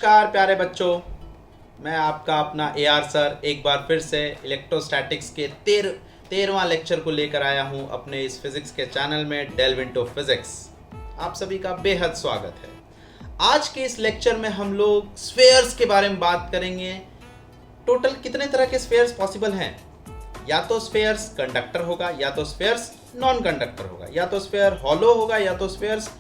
नमस्कार प्यारे बच्चों, मैं आपका अपना AR सर एक बार फिर से इलेक्ट्रोस्टैटिक्स के तेरहवां लेक्चर को लेकर आया हूं अपने इस फिजिक्स के चैनल में डेल्व इनटू फिजिक्स। आप सभी का बेहद स्वागत है। आज के इस लेक्चर में हम लोग स्फेयर्स के बारे में बात करेंगे। टोटल कितने तरह के स्फेयर्स पॉसिबल हैं? या तो स्फेयर्स कंडक्टर होगा, या तो स्फेयर्स नॉन कंडक्टर होगा, या तो स्फेयर हॉलो होगा, या तो स्फेयर्स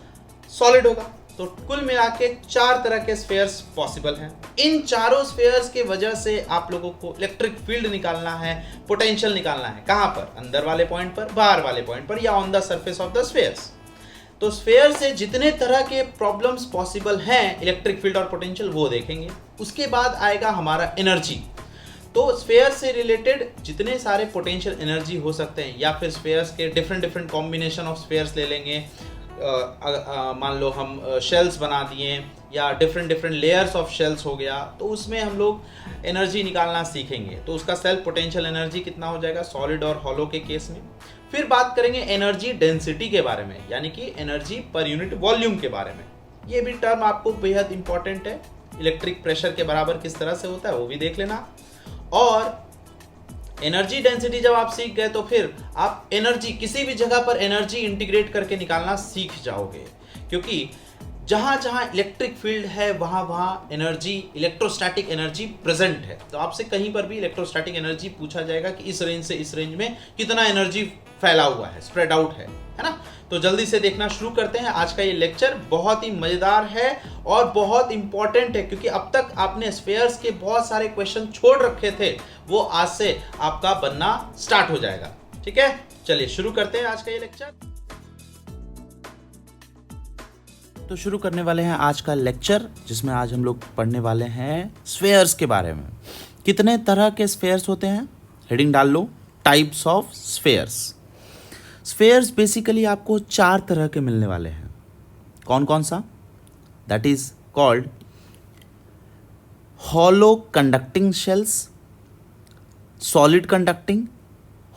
सॉलिड होगा। तो कुल मिला के 4 तरह के स्फेयर्स पॉसिबल हैं। इन चारों स्फेयर्स के वजह से आप लोगों को इलेक्ट्रिक फील्ड निकालना है, पोटेंशियल निकालना है। कहां पर? अंदर वाले पॉइंट पर, बाहर वाले पॉइंट पर, या on the surface of the spheres. तो स्फेयर से जितने तरह के प्रॉब्लम्स पॉसिबल हैं इलेक्ट्रिक फील्ड और पोटेंशियल, वो देखेंगे। उसके बाद आएगा हमारा एनर्जी। तो स्फेयर से रिलेटेड जितने सारे पोटेंशियल एनर्जी हो सकते हैं, या फिर स्फेयर्स के डिफरेंट कॉम्बिनेशन ऑफ स्फेयर्स ले लेंगे। मान लो हम शेल्स बना दिए, या डिफरेंट लेयर्स ऑफ शेल्स हो गया, तो उसमें हम लोग एनर्जी निकालना सीखेंगे। तो उसका सेल्फ पोटेंशियल एनर्जी कितना हो जाएगा सॉलिड और हॉलो के केस में। फिर बात करेंगे एनर्जी डेंसिटी के बारे में, यानी कि एनर्जी पर यूनिट वॉल्यूम के बारे में। ये भी टर्म आपको बेहद इंपॉर्टेंट है। इलेक्ट्रिक प्रेशर के बराबर किस तरह से होता है वो भी देख लेना। और एनर्जी डेंसिटी जब आप सीख गए तो फिर आप एनर्जी किसी भी जगह पर एनर्जी इंटीग्रेट करके निकालना सीख जाओगे, क्योंकि जहां जहां इलेक्ट्रिक फील्ड है वहां वहां एनर्जी, इलेक्ट्रोस्टैटिक एनर्जी प्रेजेंट है। तो आपसे कहीं पर भी इलेक्ट्रोस्टैटिक एनर्जी पूछा जाएगा कि इस रेंज से इस रेंज में कितना एनर्जी फैला हुआ है, स्प्रेड आउट है ना। तो जल्दी से देखना शुरू करते हैं। आज का ये लेक्चर बहुत ही मजेदार है और बहुत इंपॉर्टेंट है, क्योंकि अब तक आपने स्फेयर्स के बहुत सारे क्वेश्चन छोड़ रखे थे, वो आज से आपका बनना स्टार्ट हो जाएगा। ठीक है, चलिए शुरू करते हैं आज का ये लेक्चर। तो शुरू करने वाले हैं आज का लेक्चर, जिसमें आज हम लोग पढ़ने वाले हैं स्फेयर्स के बारे में। कितने तरह के स्फेयर्स होते हैं? हेडिंग डाल लो, types of spheres. Spheres basically आपको 4 तरह के मिलने वाले हैं। कौन कौन सा? That is called hollow conducting shells, solid conducting,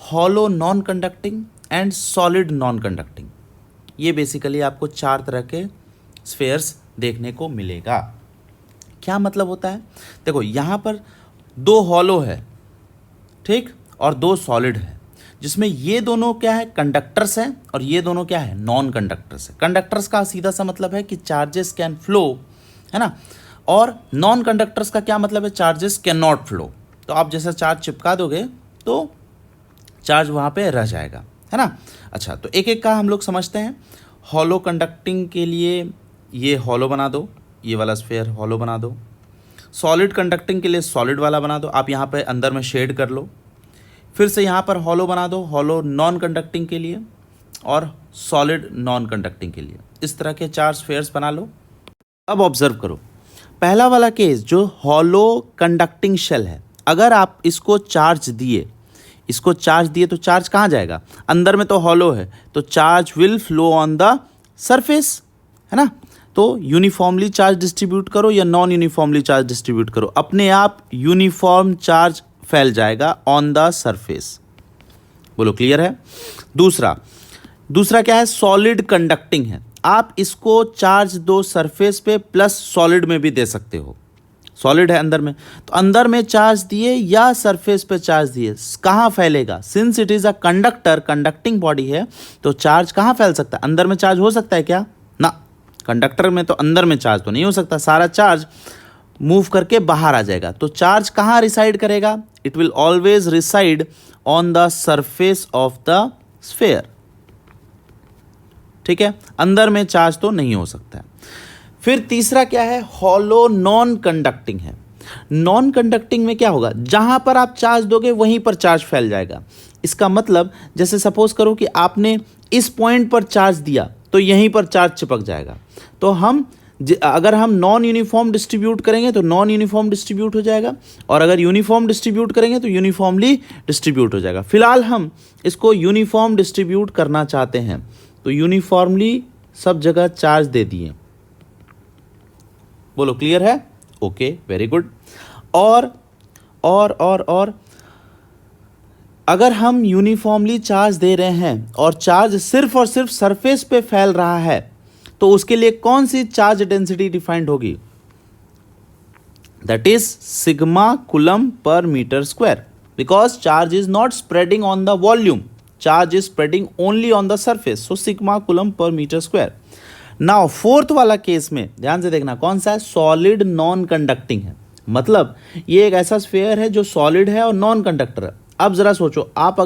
hollow non conducting and solid non conducting. ये बेसिकली आपको 4 तरह के स्फेयर्स देखने को मिलेगा। क्या मतलब होता है? देखो, यहाँ पर 2 हॉलो है, ठीक, और 2 सॉलिड है, जिसमें ये दोनों क्या है? कंडक्टर्स हैं, और ये दोनों क्या है? नॉन कंडक्टर्स है। कंडक्टर्स का सीधा सा मतलब है कि चार्जेस कैन फ्लो, है ना, और नॉन कंडक्टर्स का क्या मतलब है? Charges can not flow. तो आप जैसा चार्ज चिपका दोगे तो चार्ज वहाँ पे रह जाएगा, है ना। अच्छा, तो एक एक का हम लोग समझते हैं। हॉलो कंडक्टिंग के लिए ये हॉलो बना दो, ये वाला स्फेयर हॉलो बना दो। सॉलिड कंडक्टिंग के लिए सॉलिड वाला बना दो, आप यहाँ पे अंदर में शेड कर लो। फिर से यहाँ पर हॉलो बना दो, हॉलो नॉन कंडक्टिंग के लिए और सॉलिड नॉन कंडक्टिंग के लिए। इस तरह के 4 स्फेयर्स बना लो। अब ऑब्जर्व करो, पहला वाला केस जो हॉलो कंडक्टिंग शेल है, अगर आप इसको चार्ज दिए तो चार्ज कहाँ जाएगा? अंदर में तो हॉलो है, तो charge will flow on the surface, है ना। तो यूनिफॉर्मली चार्ज डिस्ट्रीब्यूट करो या नॉन यूनिफॉर्मली चार्ज डिस्ट्रीब्यूट करो, अपने आप यूनिफॉर्म चार्ज फैल जाएगा ऑन द सरफेस। बोलो, क्लियर है? दूसरा क्या है? सॉलिड कंडक्टिंग है। आप इसको चार्ज दो सरफेस पे, प्लस सॉलिड में भी दे सकते हो। सॉलिड है अंदर में, तो अंदर में चार्ज दिए या सरफेस पे चार्ज दिए, कहाँ फैलेगा? Since it is a conductor, conducting body है, तो चार्ज कहाँ फैल सकता है? अंदर में चार्ज हो सकता है क्या? ना, कंडक्टर में तो अंदर में चार्ज तो नहीं हो सकता। सारा चार्ज मूव करके बाहर आ जाएगा। तो चार्ज कहाँ रिसाइड करेगा? It will always reside on the surface of the sphere. ठीक है, अंदर में चार्ज तो नहीं हो सकता है। फिर तीसरा क्या है? हॉलो नॉन कंडक्टिंग है। नॉन कंडक्टिंग में क्या होगा? जहां पर आप चार्ज दोगे वहीं पर चार्ज फैल जाएगा। इसका मतलब, जैसे सपोज करो कि आपने इस पॉइंट पर चार्ज दिया तो यहीं पर चार्ज चिपक जाएगा। तो अगर हम नॉन यूनिफॉर्म डिस्ट्रीब्यूट करेंगे तो नॉन यूनिफॉर्म डिस्ट्रीब्यूट हो जाएगा, और अगर यूनिफॉर्म डिस्ट्रीब्यूट करेंगे तो यूनिफॉर्मली डिस्ट्रीब्यूट हो जाएगा। फिलहाल हम इसको यूनिफॉर्म डिस्ट्रीब्यूट करना चाहते हैं, तो यूनिफॉर्मली सब जगह चार्ज दे दिए। बोलो, क्लियर है? Okay, very good. और अगर हम यूनिफॉर्मली चार्ज दे रहे हैं और चार्ज सिर्फ और सिर्फ सरफेस पे फैल रहा है, तो उसके लिए कौन सी चार्ज डेंसिटी डिफाइंड होगी? that is sigma coulomb per meter square, because charge is not spreading on the volume, charge is spreading only on the surface, so sigma coulomb per meter square. Now fourth वाला case में ध्यान से देखना कौन सा है, solid non conducting है, मतलब ये एक ऐसा स्फीयर है जो सॉलिड है और नॉन कंडक्टर है। अब जरा सोचो, आप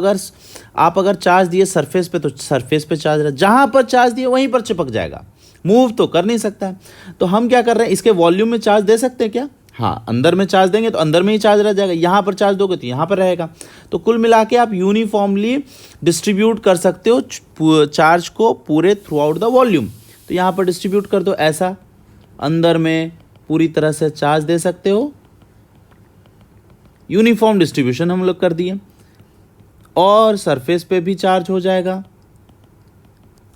अगर चार्ज दिए सरफेस पे तो सरफेस पे चार्ज रहे, जहां पर चार्ज दिए वहीं पर चिपक जाएगा, मूव तो कर नहीं सकता है। तो हम क्या कर रहे हैं, इसके वॉल्यूम में चार्ज दे सकते हैं क्या, हाँ, अंदर में चार्ज देंगे तो अंदर में ही चार्ज रह जाएगा, यहाँ पर चार्ज दोगे तो यहाँ पर रहेगा। तो कुल मिला के आप यूनिफॉर्मली डिस्ट्रीब्यूट कर सकते हो चार्ज को पूरे थ्रू आउट द वॉल्यूम। तो यहाँ पर डिस्ट्रीब्यूट कर दो, ऐसा अंदर में पूरी तरह से चार्ज दे सकते हो, यूनिफॉर्म डिस्ट्रीब्यूशन हम लोग कर दिए, और सरफेस पे भी चार्ज हो जाएगा,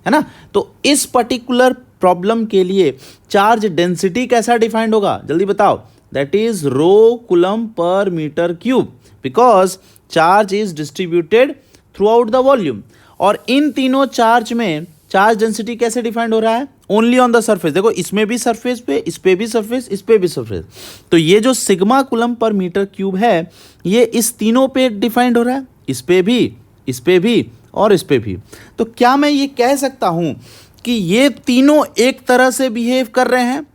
है ना। तो इस पर्टिकुलर प्रॉब्लम के लिए चार्ज डेंसिटी कैसा डिफाइंड होगा, जल्दी बताओ, दैट इज रो कूलम पर metre cube, because charge is distributed throughout the volume. और इन तीनों चार्ज में चार्ज डेंसिटी कैसे डिफाइंड हो रहा है, ओनली ऑन द सरफेस। देखो इसमें भी सरफेस पे, इस पे भी सरफेस, इस पे भी सरफेस। तो ये जो सिग्मा कूलम पर मीटर क्यूब है ये इस तीनों पे डिफाइंड हो रहा है, इस पे भी, इस पे भी और इस पे भी। तो क्या मैं ये कह सकता हूं कि ये तीनों एक तरह से बिहेव कर रहे हैं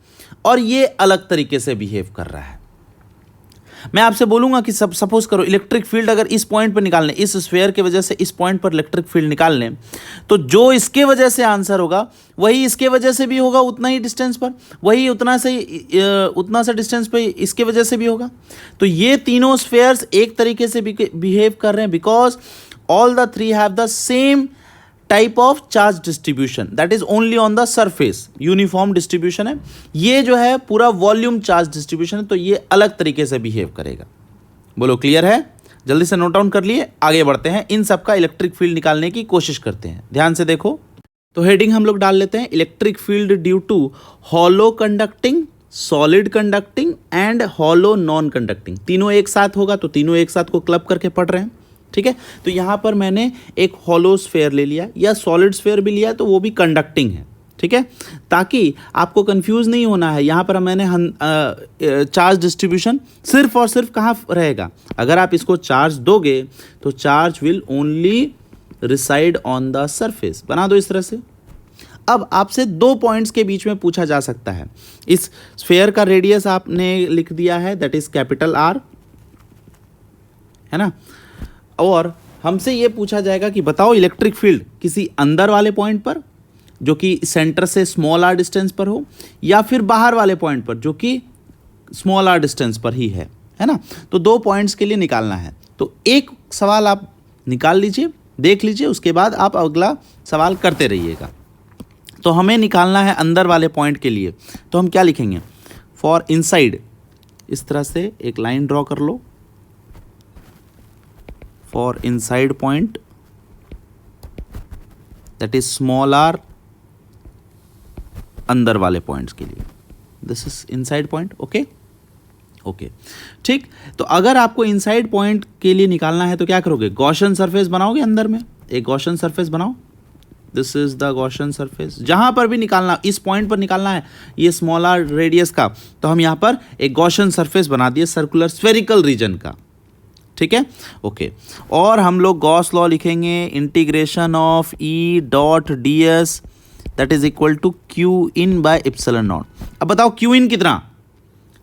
और ये अलग तरीके से बिहेव कर रहा है। मैं आपसे बोलूंगा कि सपोज करो इलेक्ट्रिक फील्ड अगर इस पॉइंट पर निकालने, इस स्फीयर के वजह से इस पॉइंट पर इलेक्ट्रिक फील्ड निकालने, तो जो इसके वजह से आंसर होगा वही इसके वजह से भी होगा, उतना ही डिस्टेंस पर, वही उतना सा डिस्टेंस पे इसके वजह से भी होगा। तो ये तीनों स्फीयर्स एक तरीके से बिहेव कर रहे हैं because all the three have the same type of charge distribution, that is only on the surface, uniform distribution है। ये जो है पूरा वॉल्यूम चार्ज डिस्ट्रीब्यूशन है, तो ये अलग तरीके से बिहेव करेगा। बोलो क्लियर है, जल्दी से नोट डाउन कर लिए, आगे बढ़ते हैं, इन सब का इलेक्ट्रिक फील्ड निकालने की कोशिश करते हैं। ध्यान से देखो, तो हेडिंग हम लोग डाल लेते हैं, electric field due to hollow conducting, solid conducting and hollow non conducting. तीनों एक साथ होगा तो तीनों एक साथ को क्लब करके पढ़ रहे हैं, ठीक है। तो यहाँ पर मैंने एक हॉलो स्फीयर ले लिया या सॉलिड स्फीयर भी लिया, तो वो भी कंडक्टिंग है, ठीक है, ताकि आपको कंफ्यूज नहीं होना है। यहाँ पर मैंने चार्ज डिस्ट्रीब्यूशन सिर्फ और सिर्फ कहाँ रहेगा, अगर आप इसको चार्ज दोगे तो charge will only reside on the surface. बना दो इस तरह से। अब आपसे दो पॉइंट्स के बीच में पूछा जा सकता है, इस स्फीयर का रेडियस आपने लिख दिया है, दैट इज कैपिटल आर, है ना, और हमसे ये पूछा जाएगा कि बताओ इलेक्ट्रिक फील्ड किसी अंदर वाले पॉइंट पर जो कि सेंटर से स्मॉल आर डिस्टेंस पर हो, या फिर बाहर वाले पॉइंट पर जो कि स्मॉल आर डिस्टेंस पर ही है ना। तो दो पॉइंट्स के लिए निकालना है, तो एक सवाल आप निकाल लीजिए, देख लीजिए, उसके बाद आप अगला सवाल करते रहिएगा। तो हमें निकालना है अंदर वाले पॉइंट के लिए, तो हम क्या लिखेंगे, फॉर इनसाइड, इस तरह से एक लाइन ड्रॉ कर लो, for inside point, that is small r, अंदर वाले पॉइंट्स के लिए, this is inside point, okay, okay, ठीक। तो अगर आपको इनसाइड पॉइंट के लिए निकालना है तो क्या करोगे, गॉसियन सरफेस बनाओगे, अंदर में एक गॉसियन सरफेस बनाओ, this is the Gaussian surface. जहां पर भी निकालना, इस पॉइंट पर निकालना है ये स्मॉल आर रेडियस का, तो हम यहां पर एक गॉसियन सरफेस बना दिए सर्कुलर स्फेरिकल रीजन का, ठीक है, ओके। और हम लोग गॉस लॉ लिखेंगे, integration of E dot d s that is equal to q in by epsilon naught. अब बताओ क्यू इन कितना,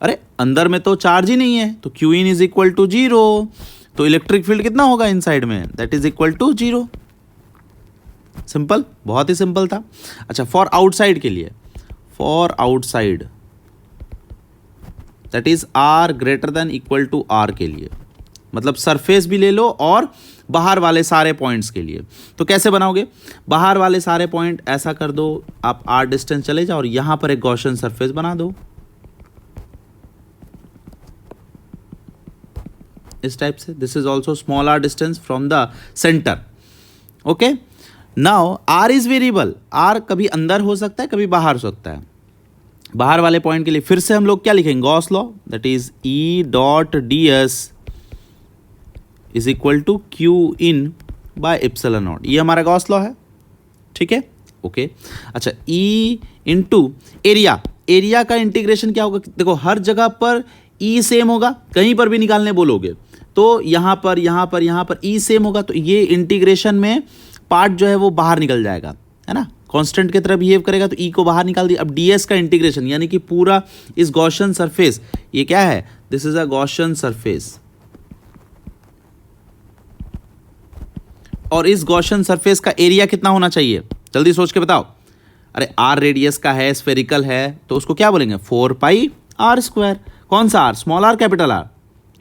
अरे अंदर में तो चार्ज ही नहीं है, तो q in is equal to 0, तो इलेक्ट्रिक फील्ड कितना होगा इनसाइड में, that is equal to 0। Simple, बहुत ही सिंपल था। अच्छा, फॉर आउटसाइड के लिए, for outside that is r greater than equal to r के लिए, मतलब सरफेस भी ले लो और बाहर वाले सारे पॉइंट्स के लिए। तो कैसे बनाओगे, बाहर वाले सारे पॉइंट ऐसा कर दो, आप आर डिस्टेंस चले जाओ और यहां पर एक गॉसियन सरफेस बना दो इस टाइप से, this is also small r distance from the centre, okay. Now r is variable, r कभी अंदर हो सकता है कभी बाहर हो सकता है। बाहर वाले पॉइंट के लिए फिर से हम लोग क्या लिखेंगे, Gauss law, that is E dot d s is equal to q in by epsilon naught, ये हमारा गॉस लॉ है, ठीक है, ओके। अच्छा, ई इंटू एरिया, एरिया का इंटीग्रेशन क्या होगा, देखो हर जगह पर ई सेम होगा, कहीं पर भी निकालने बोलोगे तो यहाँ पर यहाँ पर यहाँ पर ई सेम होगा, तो ये इंटीग्रेशन में पार्ट जो है वो बाहर निकल जाएगा, है ना, कांस्टेंट की तरह बिहेव करेगा तो ई को बाहर निकाल दिया। अब ds का इंटीग्रेशन यानी कि पूरा इस गॉसियन सरफेस, ये क्या है, this is a Gaussian surface, और इस गॉसियन सरफेस का एरिया कितना होना चाहिए, जल्दी सोच के बताओ। अरे r रेडियस का है, स्फेरिकल है, तो उसको क्या बोलेंगे, 4πr²। कौन सा r, small r capital r,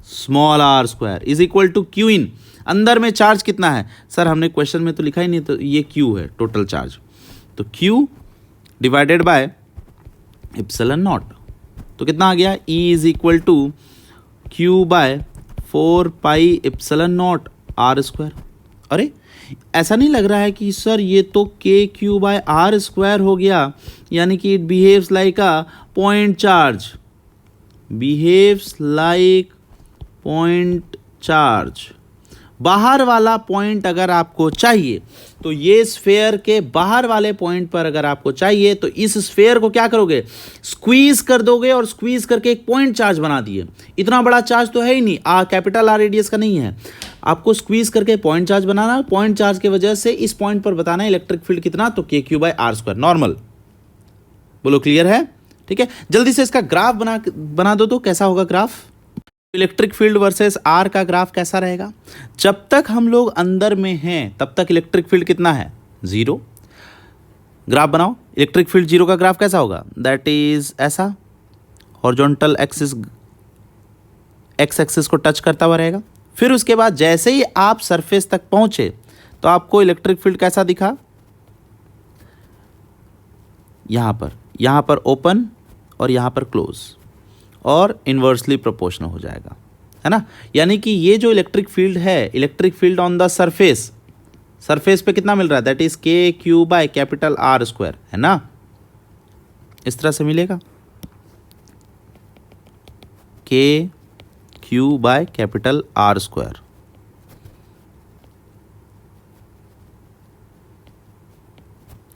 small r square is equal to q in. अंदर में चार्ज कितना है, सर हमने क्वेश्चन में तो लिखा ही नहीं, तो ये q है टोटल चार्ज, तो q divided by epsilon naught, तो कितना आ गया, E is equal to q by 4πε0 r²। अरे ऐसा नहीं लग रहा है कि सर ये तो KQ/r² हो गया, यानी कि it behaves like a point charge, behaves like point charge. बाहर वाला पॉइंट अगर आपको चाहिए तो ये स्फेयर के बाहर वाले पॉइंट पर अगर आपको चाहिए तो इस स्फेयर को क्या करोगे, स्क्वीज कर दोगे, और स्क्वीज करके एक पॉइंट चार्ज बना दिए। इतना बड़ा चार्ज तो है ही नहीं, कैपिटल R रेडियस का नहीं है, आपको स्क्वीज करके पॉइंट चार्ज बनाना, पॉइंट चार्ज की वजह से इस पॉइंट पर बताना है इलेक्ट्रिक फील्ड कितना, तो KQ/r² नॉर्मल। बोलो क्लियर है, ठीक है। जल्दी से इसका ग्राफ बना दो, तो कैसा होगा graph, electric field versus r का ग्राफ कैसा रहेगा। जब तक हम लोग अंदर में हैं तब तक इलेक्ट्रिक फील्ड कितना है, 0। ग्राफ बनाओ, इलेक्ट्रिक फील्ड 0 का ग्राफ कैसा होगा, दैट इज ऐसा, हॉरिजॉन्टल एक्सिस एक्स एक्सिस को टच करता हुआ रहेगा। फिर उसके बाद जैसे ही आप सरफेस तक पहुंचे तो आपको इलेक्ट्रिक फील्ड कैसा दिखा, यहां पर ओपन और यहां पर क्लोज, और इन्वर्सली प्रोपोर्शनल हो जाएगा, है ना। यानी कि ये जो इलेक्ट्रिक फील्ड है, electric field on the surface, surface पे कितना मिल रहा है, दैट इज KQ/R², है ना, इस तरह से मिलेगा, KQ/R²।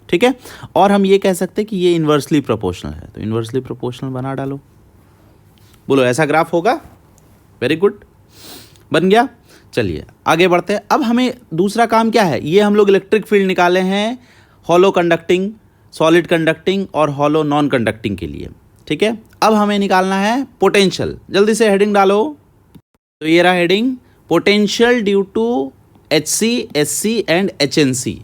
ठीक है, और हम ये कह सकते हैं कि ये इन्वर्सली प्रोपोर्शनल है, तो इन्वर्सली प्रोपोर्शनल बना डालो। बोलो ऐसा ग्राफ होगा, वेरी गुड, बन गया। चलिए आगे बढ़ते हैं। अब हमें दूसरा काम क्या है, ये हम लोग इलेक्ट्रिक फील्ड निकाले हैं हॉलो कंडक्टिंग, सॉलिड कंडक्टिंग और हॉलो नॉन कंडक्टिंग के लिए, ठीक है। अब हमें निकालना है पोटेंशियल, जल्दी से हेडिंग डालो। तो ये रहा heading, potential due to HC, SC and HNC।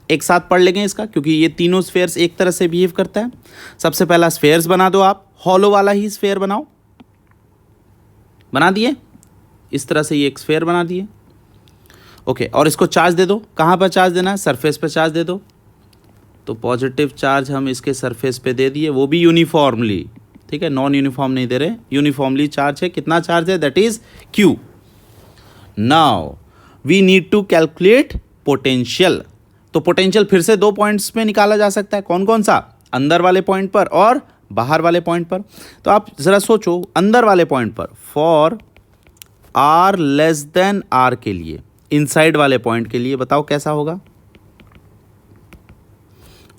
एक साथ पढ़ लेंगे इसका, क्योंकि ये तीनों स्फेयर्स एक तरह से बिहेव करता है। सबसे पहला स्फेयर्स बना दो आप, हॉलो वाला ही स्फेयर बनाओ, बना दिए, इस तरह से ये एक स्फेयर बना दिए, ओके। और इसको चार्ज दे दो, कहाँ पर चार्ज देना है, सरफेस पे चार्ज दे दो। तो पॉजिटिव चार्ज हम इसके सरफेस पे दे दिए, वो भी यूनिफॉर्मली, ठीक है, नॉन यूनिफॉर्म नहीं दे रहे, यूनिफॉर्मली चार्ज है। कितना चार्ज है, that is Q। Now we need to calculate potential. तो पोटेंशियल फिर से 2 पॉइंट्स में निकाला जा सकता है, कौन कौन सा, अंदर वाले पॉइंट पर और बाहर वाले पॉइंट पर। तो आप ज़रा सोचो, अंदर वाले पॉइंट पर फॉर R R के लिए, इनसाइड वाले पॉइंट के लिए बताओ कैसा होगा,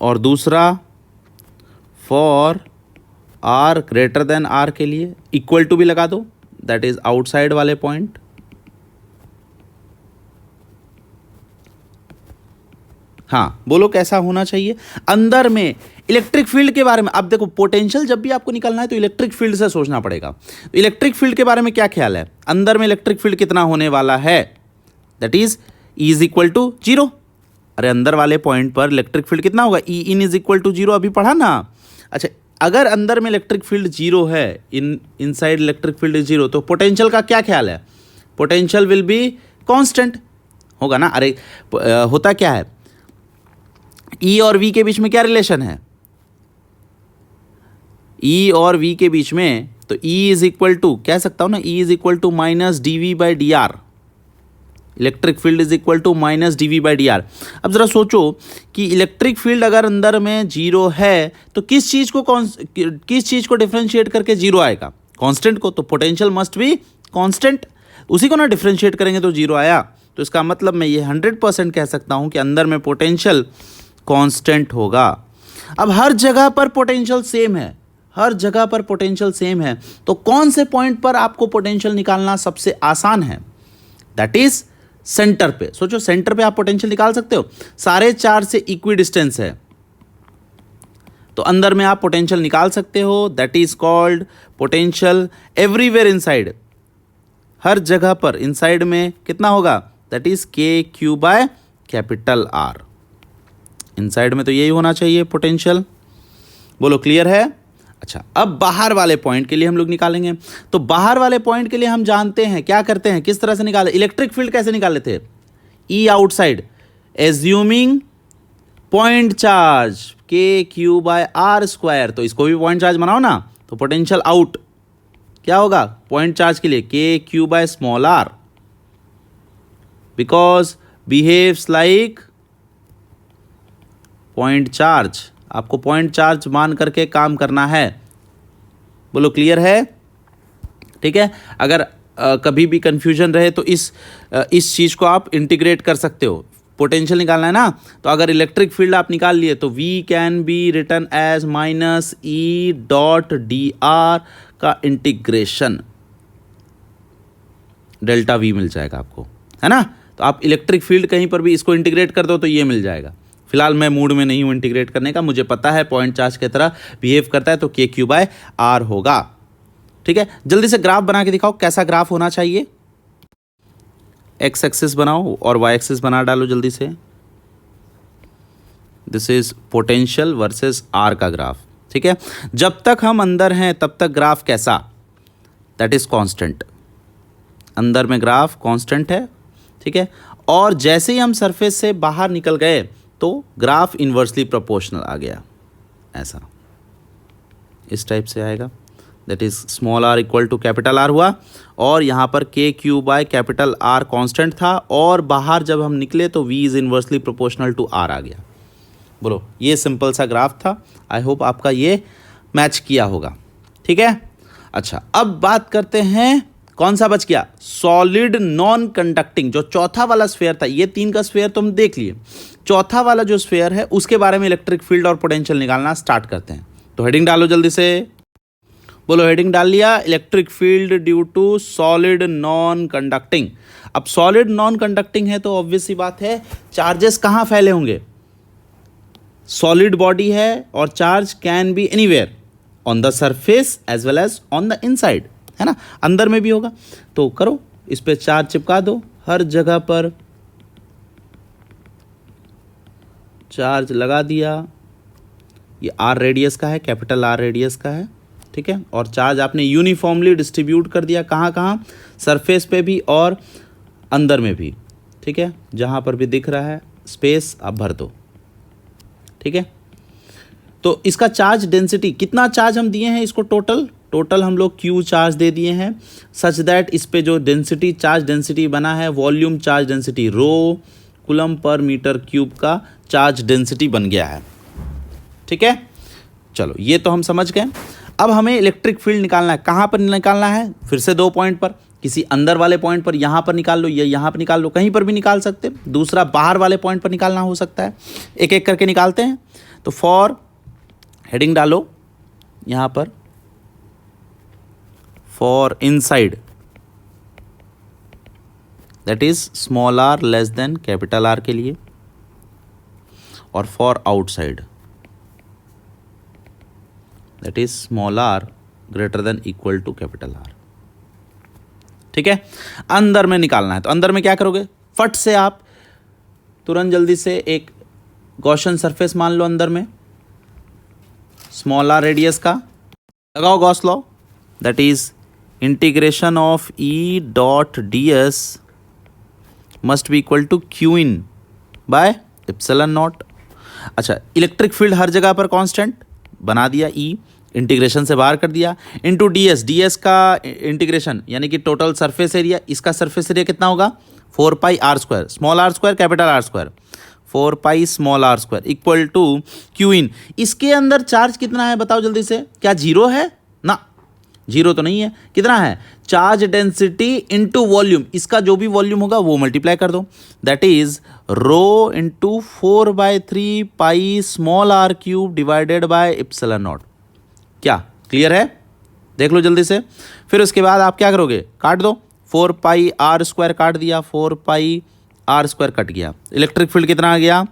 और दूसरा फॉर R R के लिए इक्वल टू भी लगा दो, दैट इज आउटसाइड वाले पॉइंट। हाँ बोलो कैसा होना चाहिए। अंदर में इलेक्ट्रिक फील्ड के बारे में, अब देखो पोटेंशियल जब भी आपको निकालना है तो इलेक्ट्रिक फील्ड से सोचना पड़ेगा। तो इलेक्ट्रिक फील्ड के बारे में क्या ख्याल है, अंदर में इलेक्ट्रिक फील्ड कितना होने वाला है, that is E is equal to 0। अरे अंदर वाले पॉइंट पर इलेक्ट्रिक फील्ड कितना होगा, E in is equal to 0, अभी पढ़ा ना। अच्छा, अगर अंदर में इलेक्ट्रिक फील्ड 0 है, इनसाइड इलेक्ट्रिक फील्ड इज 0, तो पोटेंशियल का क्या ख्याल है, पोटेंशियल विल बी कांस्टेंट होगा ना। अरे होता क्या है, E और V के बीच में क्या रिलेशन है, E और V के बीच में, तो E इज इक्वल टू, कह सकता हूँ ना, E is equal to -dV/dr, electric field is equal to -dV/dr। अब ज़रा सोचो कि इलेक्ट्रिक फील्ड अगर अंदर में 0 है तो किस चीज़ को डिफरेंशिएट करके 0 आएगा, कांस्टेंट को। तो पोटेंशियल मस्ट बी कांस्टेंट, उसी को ना डिफरेंशिएट करेंगे तो 0 आया। तो इसका मतलब मैं ये 100% कह सकता हूँ कि अंदर में पोटेंशियल कांस्टेंट होगा। अब हर जगह पर पोटेंशियल सेम है, हर जगह पर पोटेंशियल सेम है, तो कौन से पॉइंट पर आपको पोटेंशियल निकालना सबसे आसान है? दैट इज सेंटर पे। सोचो, सेंटर पे आप पोटेंशियल निकाल सकते हो, सारे चार्ज से इक्वी डिस्टेंस है, तो अंदर में आप पोटेंशियल निकाल सकते हो। That is called potential everywhere inside. हर जगह पर इनसाइड में कितना होगा? दैट इज के Q by capital R. Inside में तो यही होना चाहिए पोटेंशियल। बोलो, क्लियर है? अच्छा, अब बाहर वाले पॉइंट के लिए हम लोग निकालेंगे। तो बाहर वाले पॉइंट के लिए हम जानते हैं क्या करते हैं, किस तरह से निकाले। इलेक्ट्रिक फील्ड कैसे निकाले थे? ई आउटसाइड एज्यूमिंग पॉइंट चार्ज के क्यू बाय आर स्क्वायर। तो इसको भी पॉइंट चार्ज बनाओ ना, तो पोटेंशियल आउट क्या होगा पॉइंट चार्ज के लिए? K Q by small r, because behaves like point charge. आपको पॉइंट चार्ज मान करके काम करना है। बोलो, क्लियर है? ठीक है। अगर कभी भी कंफ्यूजन रहे तो इस चीज़ को आप इंटीग्रेट कर सकते हो। पोटेंशियल निकालना है ना, तो अगर इलेक्ट्रिक फील्ड आप निकाल लिए तो V can be written as minus E dot D R का इंटीग्रेशन, डेल्टा V मिल जाएगा आपको, है ना। तो आप इलेक्ट्रिक फील्ड कहीं पर भी इसको इंटीग्रेट कर दो तो ये मिल जाएगा। फिलहाल मैं मूड में नहीं हूँ इंटीग्रेट करने का, मुझे पता है पॉइंट चार्ज की तरह बिहेव करता है, तो के क्यू बाय आर होगा। ठीक है, जल्दी से ग्राफ बना के दिखाओ, कैसा ग्राफ होना चाहिए। एक्स एक्सिस बनाओ और वाई एक्सिस बना डालो जल्दी से। This is potential versus r का ग्राफ। ठीक है, जब तक हम अंदर हैं तब तक ग्राफ कैसा? That is constant. अंदर में ग्राफ कांस्टेंट है। ठीक है, और जैसे ही हम सरफेस से बाहर निकल गए तो ग्राफ इन्वर्सली प्रोपोर्शनल आ गया, ऐसा इस टाइप से आएगा। That is small r equal to capital R हुआ, और यहाँ पर के Q by capital R constant था, और बाहर जब हम निकले तो V is inversely proportional to r आ गया। बोलो, ये सिंपल सा ग्राफ था। आई होप आपका ये मैच किया होगा। ठीक है, अच्छा अब बात करते हैं कौन सा बच गया? Solid non conducting. जो चौथा वाला स्फेयर था, ये तीन का स्फेयर तो हम देख लिए, चौथा वाला जो स्फेयर है उसके बारे में इलेक्ट्रिक फील्ड और पोटेंशियल निकालना स्टार्ट करते हैं। तो हेडिंग डालो जल्दी से। बोलो, हेडिंग डाल लिया, electric field due to solid non conducting. अब सॉलिड नॉन कंडक्टिंग है तो ऑब्वियस सी बात है, चार्जेस कहाँ फैले होंगे? सॉलिड बॉडी है और charge can be anywhere on the surface as well as on the inside, है ना, अंदर में भी होगा। तो करो, इस पे चार्ज चिपका दो, हर जगह पर चार्ज लगा दिया। ये आर रेडियस का है, कैपिटल आर रेडियस का है। ठीक है, और चार्ज आपने यूनिफॉर्मली डिस्ट्रीब्यूट कर दिया, कहाँ कहाँ? सरफेस पे भी और अंदर में भी। ठीक है, जहाँ पर भी दिख रहा है स्पेस आप भर दो। ठीक है, तो इसका चार्ज डेंसिटी, कितना चार्ज हम दिए हैं इसको? टोटल हम लोग Q चार्ज दे दिए हैं, सच दैट इस पे जो डेंसिटी, चार्ज डेंसिटी बना है, volume charge density, rho coulomb पर मीटर क्यूब का चार्ज डेंसिटी बन गया है। ठीक है, चलो ये तो हम समझ गए। अब हमें इलेक्ट्रिक फील्ड निकालना है। कहाँ पर निकालना है? फिर से दो पॉइंट पर, किसी अंदर वाले पॉइंट पर, यहाँ पर निकाल लो या यहाँ पर निकाल लो, कहीं पर भी निकाल सकते। दूसरा बाहर वाले पॉइंट पर निकालना हो सकता है। एक एक करके निकालते हैं। तो फॉर हेडिंग डालो यहाँ पर, for inside that is small r less than capital are के लिए, और for outside that is small r greater than equal to capital are. ठीक है, अंदर में निकालना है। तो अंदर में क्या करोगे? फट से आप तुरंत जल्दी से एक गॉसियन सरफेस मान लो अंदर में, स्मॉल आर रेडियस का, लगाओ Gauss law. That is integration of E dot d s must be equal to q in by epsilon naught. अच्छा, इलेक्ट्रिक फील्ड हर जगह पर कांस्टेंट बना दिया, ई इंटीग्रेशन से बाहर कर दिया, इनटू डी एस का इंटीग्रेशन यानी कि टोटल सरफेस एरिया, इसका सरफेस एरिया कितना होगा? 4 pi are square, small are square capital R square, 4 pi small are square equal to q in. इसके अंदर चार्ज कितना है बताओ जल्दी से? क्या जीरो है? ना, जीरो तो नहीं है। कितना है? चार्ज डेंसिटी इनटू वॉल्यूम, इसका जो भी वॉल्यूम होगा वो मल्टीप्लाई कर दो। That is rho into 4/3 pi small r cube divided by epsilon naught. क्या क्लियर है? देख लो जल्दी से। फिर उसके बाद आप क्या करोगे, काट दो, 4 पाई आर स्क्वायर काट दिया, 4 पाई आर स्क्वायर कट गया। इलेक्ट्रिक फील्ड कितना आ गया,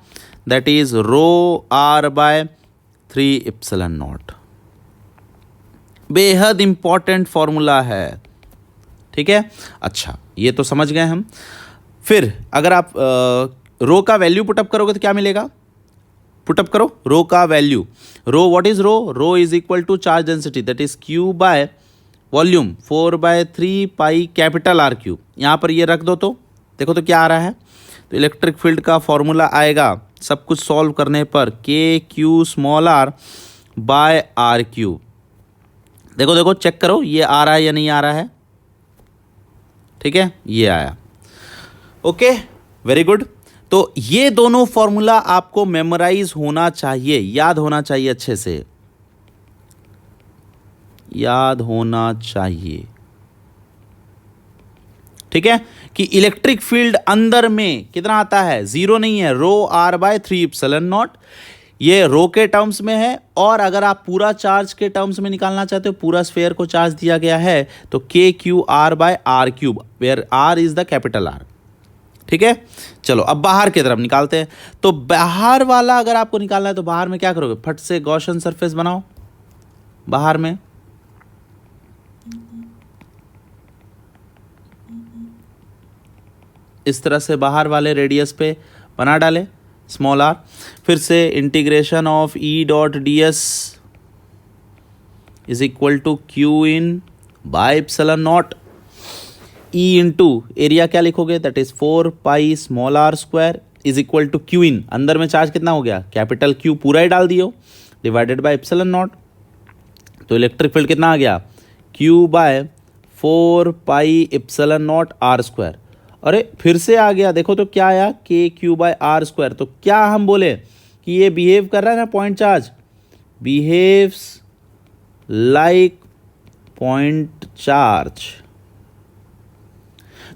that is rho R by 3 epsilon naught. बेहद इंपॉर्टेंट फॉर्मूला है, ठीक है। अच्छा, ये तो समझ गए हम। फिर अगर आप रो का वैल्यू पुटअप करोगे तो क्या मिलेगा, पुटअप करो रो का value. Rho, what is rho, rho is equal to charge density that is Q by volume 4/3 pi capital R cube. यहाँ पर ये रख दो तो देखो तो क्या आ रहा है, तो इलेक्ट्रिक फील्ड का फॉर्मूला आएगा सब कुछ सॉल्व करने पर के Q small R by R cube. देखो देखो चेक करो ये आ रहा है या नहीं आ रहा है, ठीक है, ये आया। Okay, very good. तो ये दोनों फॉर्मूला आपको मेमोराइज होना चाहिए, याद होना चाहिए, अच्छे से याद होना चाहिए, ठीक है। कि इलेक्ट्रिक फील्ड अंदर में कितना आता है, जीरो नहीं है, रो आर बाय 3 इप्सिलॉन नॉट। ये रो के टर्म्स में है, और अगर आप पूरा चार्ज के टर्म्स में निकालना चाहते हो, पूरा स्फेयर को चार्ज दिया गया है, तो K Q R by R cube, where R is the capital are, ठीक है। चलो अब बाहर की तरफ निकालते हैं। तो बाहर वाला अगर आपको निकालना है तो बाहर में क्या करोगे, फट से गॉसियन सरफेस बनाओ बाहर में। इस तरह से बाहर वाले रेडियस पे बना डाले स्मॉल आर। फिर से integration of E dot d s is equal to q in by epsilon naught. E into area क्या लिखोगे, that is 4 pi small are square is equal to q in, अंदर में charge कितना हो गया, capital Q पूरा ही डाल दियो, डिवाइडेड बाय इप्सिलॉन नॉट। तो इलेक्ट्रिक फील्ड कितना आ गया, Q by 4 pi epsilon naught R square. अरे फिर से आ गया, देखो तो क्या आया, के क्यू बाय आर स्क्वायर। तो क्या हम बोले कि ये बिहेव कर रहा है ना point charge, behaves like point charge.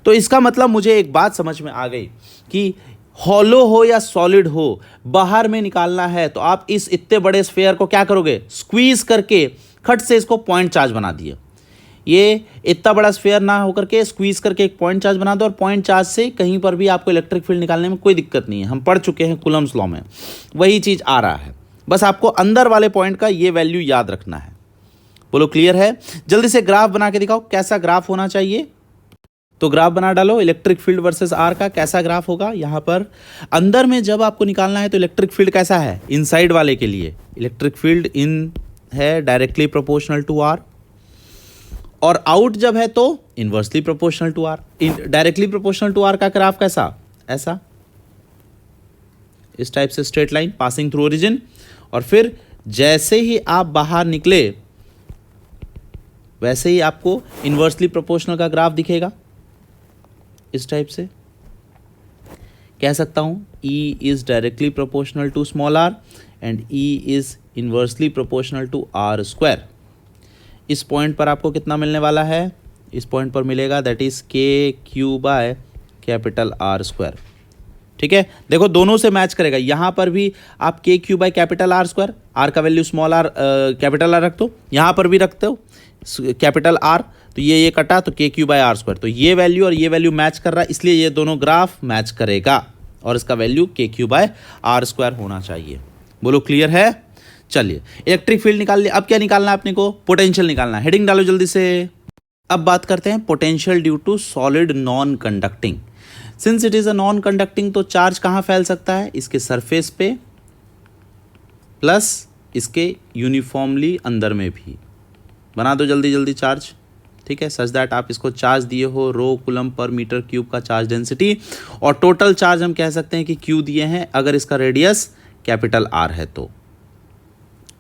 तो इसका मतलब मुझे एक बात समझ में आ गई कि हॉलो हो या सॉलिड हो, बाहर में निकालना है तो आप इस इतने बड़े स्फेयर को क्या करोगे, स्क्वीज करके खट से इसको पॉइंट चार्ज बना दिए। ये इतना बड़ा स्फेयर ना होकर के स्क्वीज करके एक पॉइंट चार्ज बना दो, और पॉइंट चार्ज से कहीं पर भी आपको इलेक्ट्रिक फील्ड निकालने में कोई दिक्कत नहीं है, हम पढ़ चुके हैं कूलम्स लॉ में, वही चीज़ आ रहा है। बस आपको अंदर वाले पॉइंट का ये वैल्यू याद रखना है। बोलो क्लियर है? जल्दी से ग्राफ बना के दिखाओ कैसा ग्राफ होना चाहिए। तो ग्राफ बना डालो इलेक्ट्रिक फील्ड वर्सेस आर का, कैसा ग्राफ होगा। यहाँ पर अंदर में जब आपको निकालना है तो इलेक्ट्रिक फील्ड कैसा है, इनसाइड वाले के लिए इलेक्ट्रिक फील्ड इन है डायरेक्टली प्रोपोर्शनल टू आर, और आउट जब है तो inversely proportional to R. Directly proportional to R का ग्राफ कैसा, ऐसा, इस टाइप से straight line passing through origin, और फिर जैसे ही आप बाहर निकले वैसे ही आपको इनवर्सली प्रोपोर्शनल का ग्राफ दिखेगा, इस टाइप से कह सकता हूं, E is directly proportional to small R and E is inversely proportional to R square. इस पॉइंट पर आपको कितना मिलने वाला है, इस पॉइंट पर मिलेगा दैट इज के Q by capital R square, ठीक है। देखो दोनों से मैच करेगा, यहाँ पर भी आप k Q by capital R square, r का value small r capital R रख दो, यहाँ पर भी रखते हो कैपिटल आर, तो ये कटा तो K Q by are square, तो ये वैल्यू और ये वैल्यू मैच कर रहा है, इसलिए ये दोनों ग्राफ मैच करेगा और इसका वैल्यू के क्यू बाय आर स्क्वायर होना चाहिए। बोलो क्लियर है? चलिए इलेक्ट्रिक फील्ड निकाल लिया, अब क्या निकालना है अपने को, पोटेंशियल निकालना है। हेडिंग डालो जल्दी से। अब बात करते हैं potential due to solid non conducting. Since it is a non conducting तो चार्ज कहाँ फैल सकता है, इसके सरफेस पे प्लस इसके यूनिफॉर्मली अंदर में भी। बना दो जल्दी जल्दी चार्ज, ठीक है, सच दैट आप इसको चार्ज दिए हो रो कूलम पर मीटर क्यूब का चार्ज डेंसिटी, और टोटल चार्ज हम कह सकते हैं कि क्यू दिए हैं अगर इसका रेडियस कैपिटल आर है तो,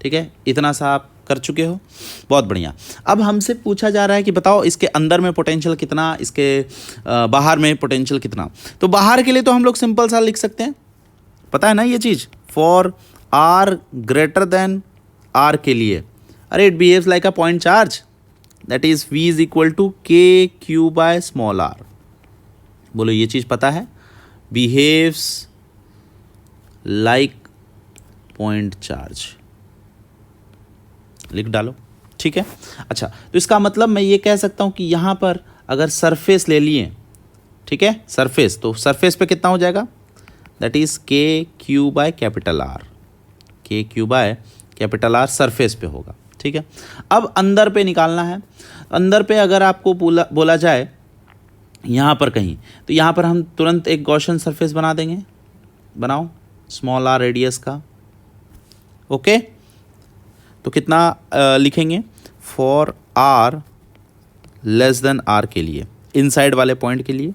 ठीक है। इतना सा आप कर चुके हो, बहुत बढ़िया। अब हमसे पूछा जा रहा है कि बताओ इसके अंदर में पोटेंशियल कितना, इसके बाहर में पोटेंशियल कितना। तो बाहर के लिए तो हम लोग सिंपल सा लिख सकते हैं, पता है ना ये चीज़, for r greater than are के लिए, अरे it behaves like a point charge that is V is equal to के क्यू बाय स्मॉल आर। बोलो ये चीज़ पता है, बिहेव्स लाइक पॉइंट चार्ज, लिख डालो, ठीक है। अच्छा, तो इसका मतलब मैं ये कह सकता हूँ कि यहाँ पर अगर सरफेस ले लिए, ठीक है, सरफेस, तो सरफेस पे कितना हो जाएगा, that is K Q by capital are, K Q by capital R surface पे होगा, ठीक है। अब अंदर पे निकालना है। अंदर पे अगर आपको बोला जाए यहाँ पर कहीं, तो यहाँ पर हम तुरंत एक गॉसियन सरफेस बना देंगे। बनाओ स्मॉल आर रेडियस का, ओके। तो कितना लिखेंगे, for R less than are के लिए, इनसाइड वाले पॉइंट के लिए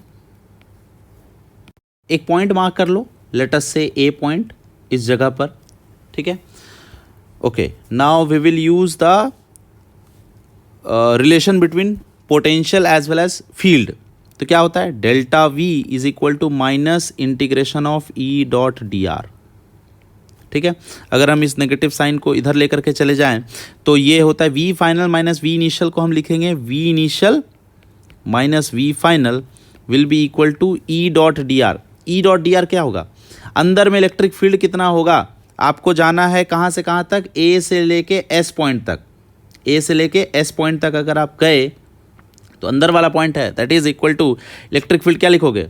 एक पॉइंट मार्क कर लो, लेट अस से ए पॉइंट इस जगह पर, ठीक है। Okay, now we will use the relation between potential as well as field. तो क्या होता है, delta V is equal to minus integration of E dot D R, ठीक है। अगर हम इस नेगेटिव साइन को इधर लेकर के चले जाएं तो ये होता है V final minus V initial को हम लिखेंगे V initial minus V final will be equal to E dot D R. E dot D R क्या होगा, अंदर में इलेक्ट्रिक फील्ड कितना होगा, आपको जाना है कहाँ से कहाँ तक, ए से लेके एस पॉइंट तक। ए से लेके एस पॉइंट तक अगर आप गए तो अंदर वाला पॉइंट है, that is equal to electric field क्या लिखोगे,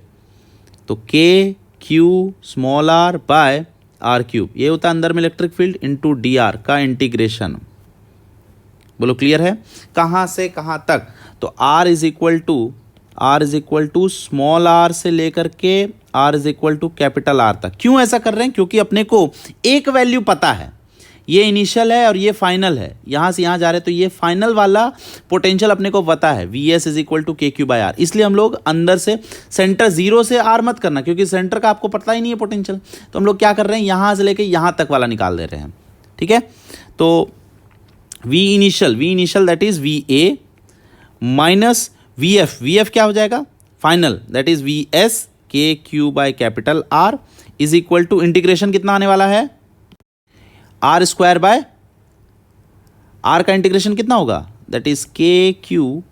तो K Q small R by R cube, ये होता है अंदर में electric field into D R का इंटीग्रेशन। बोलो क्लियर है, कहाँ से कहाँ तक, तो R is equal to small R से लेकर के R is equal to capital R तक। क्यों ऐसा कर रहे हैं, क्योंकि अपने को एक वैल्यू पता है, ये इनिशियल है और ये फाइनल है, यहाँ से यहाँ जा रहे हैं तो ये फाइनल वाला पोटेंशियल अपने को पता है, V S is equal to के क्यू बाय आर। इसलिए हम लोग अंदर से सेंटर जीरो से आर मत करना, क्योंकि सेंटर का आपको पता ही नहीं है पोटेंशियल, तो हम लोग क्या कर रहे हैं, यहाँ से लेके यहाँ तक वाला निकाल दे रहे हैं, ठीक है। तो V initial that is V a minus V f क्या हो जाएगा, final that is V s k Q by capital R is equal to integration कितना आने वाला है, आर स्क्वायर बाय आर का इंटीग्रेशन कितना होगा, दैट इज के क्यू,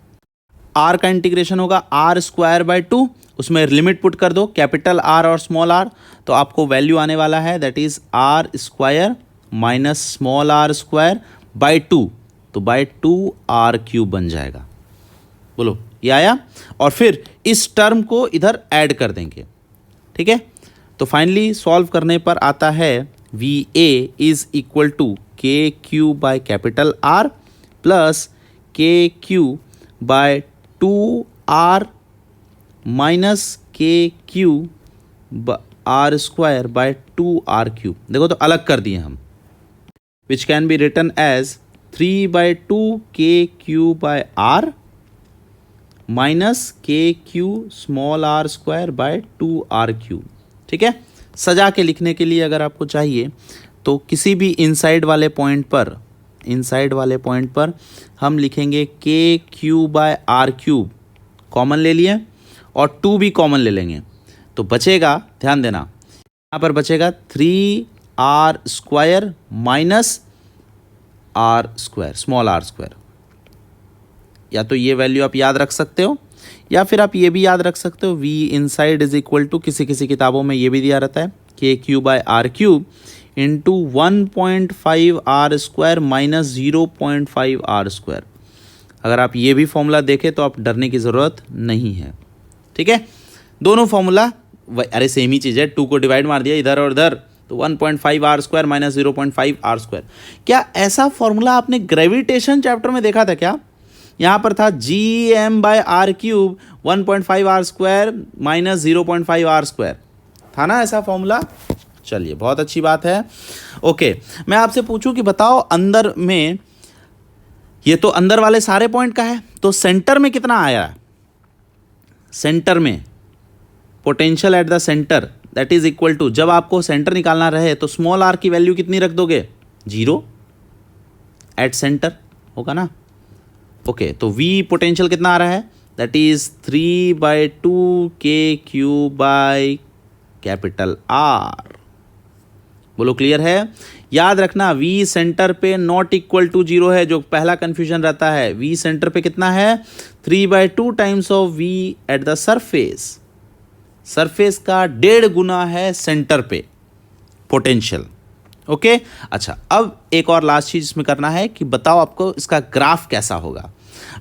आर का इंटीग्रेशन होगा आर स्क्वायर बाय 2, उसमें लिमिट पुट कर दो कैपिटल आर और स्मॉल आर, तो आपको वैल्यू आने वाला है that is R square minus small are square by 2, तो बाय 2 आर क्यूब बन जाएगा। बोलो ये आया, और फिर इस टर्म को इधर ऐड कर देंगे, ठीक है। तो फाइनली सॉल्व करने पर आता है V a is equal to के Q by capital R plus k Q by 2 r minus k Q r square by 2 r cube. देखो तो अलग कर दिए हम, which can be written as 3/2 k Q by r minus k Q small are square by 2 r cube, ठीक है। सजा के लिखने के लिए अगर आपको चाहिए तो किसी भी इनसाइड वाले पॉइंट पर हम लिखेंगे K Q by R cube, common ले लिए और 2 भी कॉमन ले लेंगे, तो बचेगा, ध्यान देना यहाँ पर बचेगा 3 R square minus R square small are square. या तो ये वैल्यू आप याद रख सकते हो या फिर आप ये भी याद रख सकते हो, V inside is equal to, किसी किसी किताबों में ये भी दिया रहता है K Q by R cube into 1.5 R square minus 0.5 R square. अगर आप ये भी फॉर्मूला देखें तो आप डरने की ज़रूरत नहीं है, ठीक है। दोनों फॉर्मूला अरे सेम ही चीज़ है, 2 को डिवाइड मार दिया इधर और इधर, तो 1.5 R square minus 0.5 R square. क्या ऐसा फॉर्मूला आपने ग्रेविटेशन चैप्टर में देखा था क्या? यहाँ पर था G M by R cube 1.5 R square minus 0.5 R square, था ना ऐसा फॉर्मूला? चलिए बहुत अच्छी बात है। ओके, मैं आपसे पूछूं कि बताओ अंदर में, ये तो अंदर वाले सारे पॉइंट का है, तो सेंटर में कितना आया? सेंटर में potential at the centre that is equal to, जब आपको सेंटर निकालना रहे तो स्मॉल आर की वैल्यू कितनी रख दोगे? 0 एट सेंटर होगा ना। ओके, तो V पोटेंशियल कितना आ रहा है? That is 3/2 k Q by capital R। बोलो क्लियर है? याद रखना V सेंटर पे नॉट इक्वल टू 0 है, जो पहला कंफ्यूजन रहता है। V सेंटर पे कितना है? 3/2 times of V at the surface. Surface का 1.5 गुना है सेंटर पे पोटेंशियल। ओके अच्छा, अब एक और लास्ट चीज़ इसमें करना है कि बताओ आपको इसका ग्राफ कैसा होगा।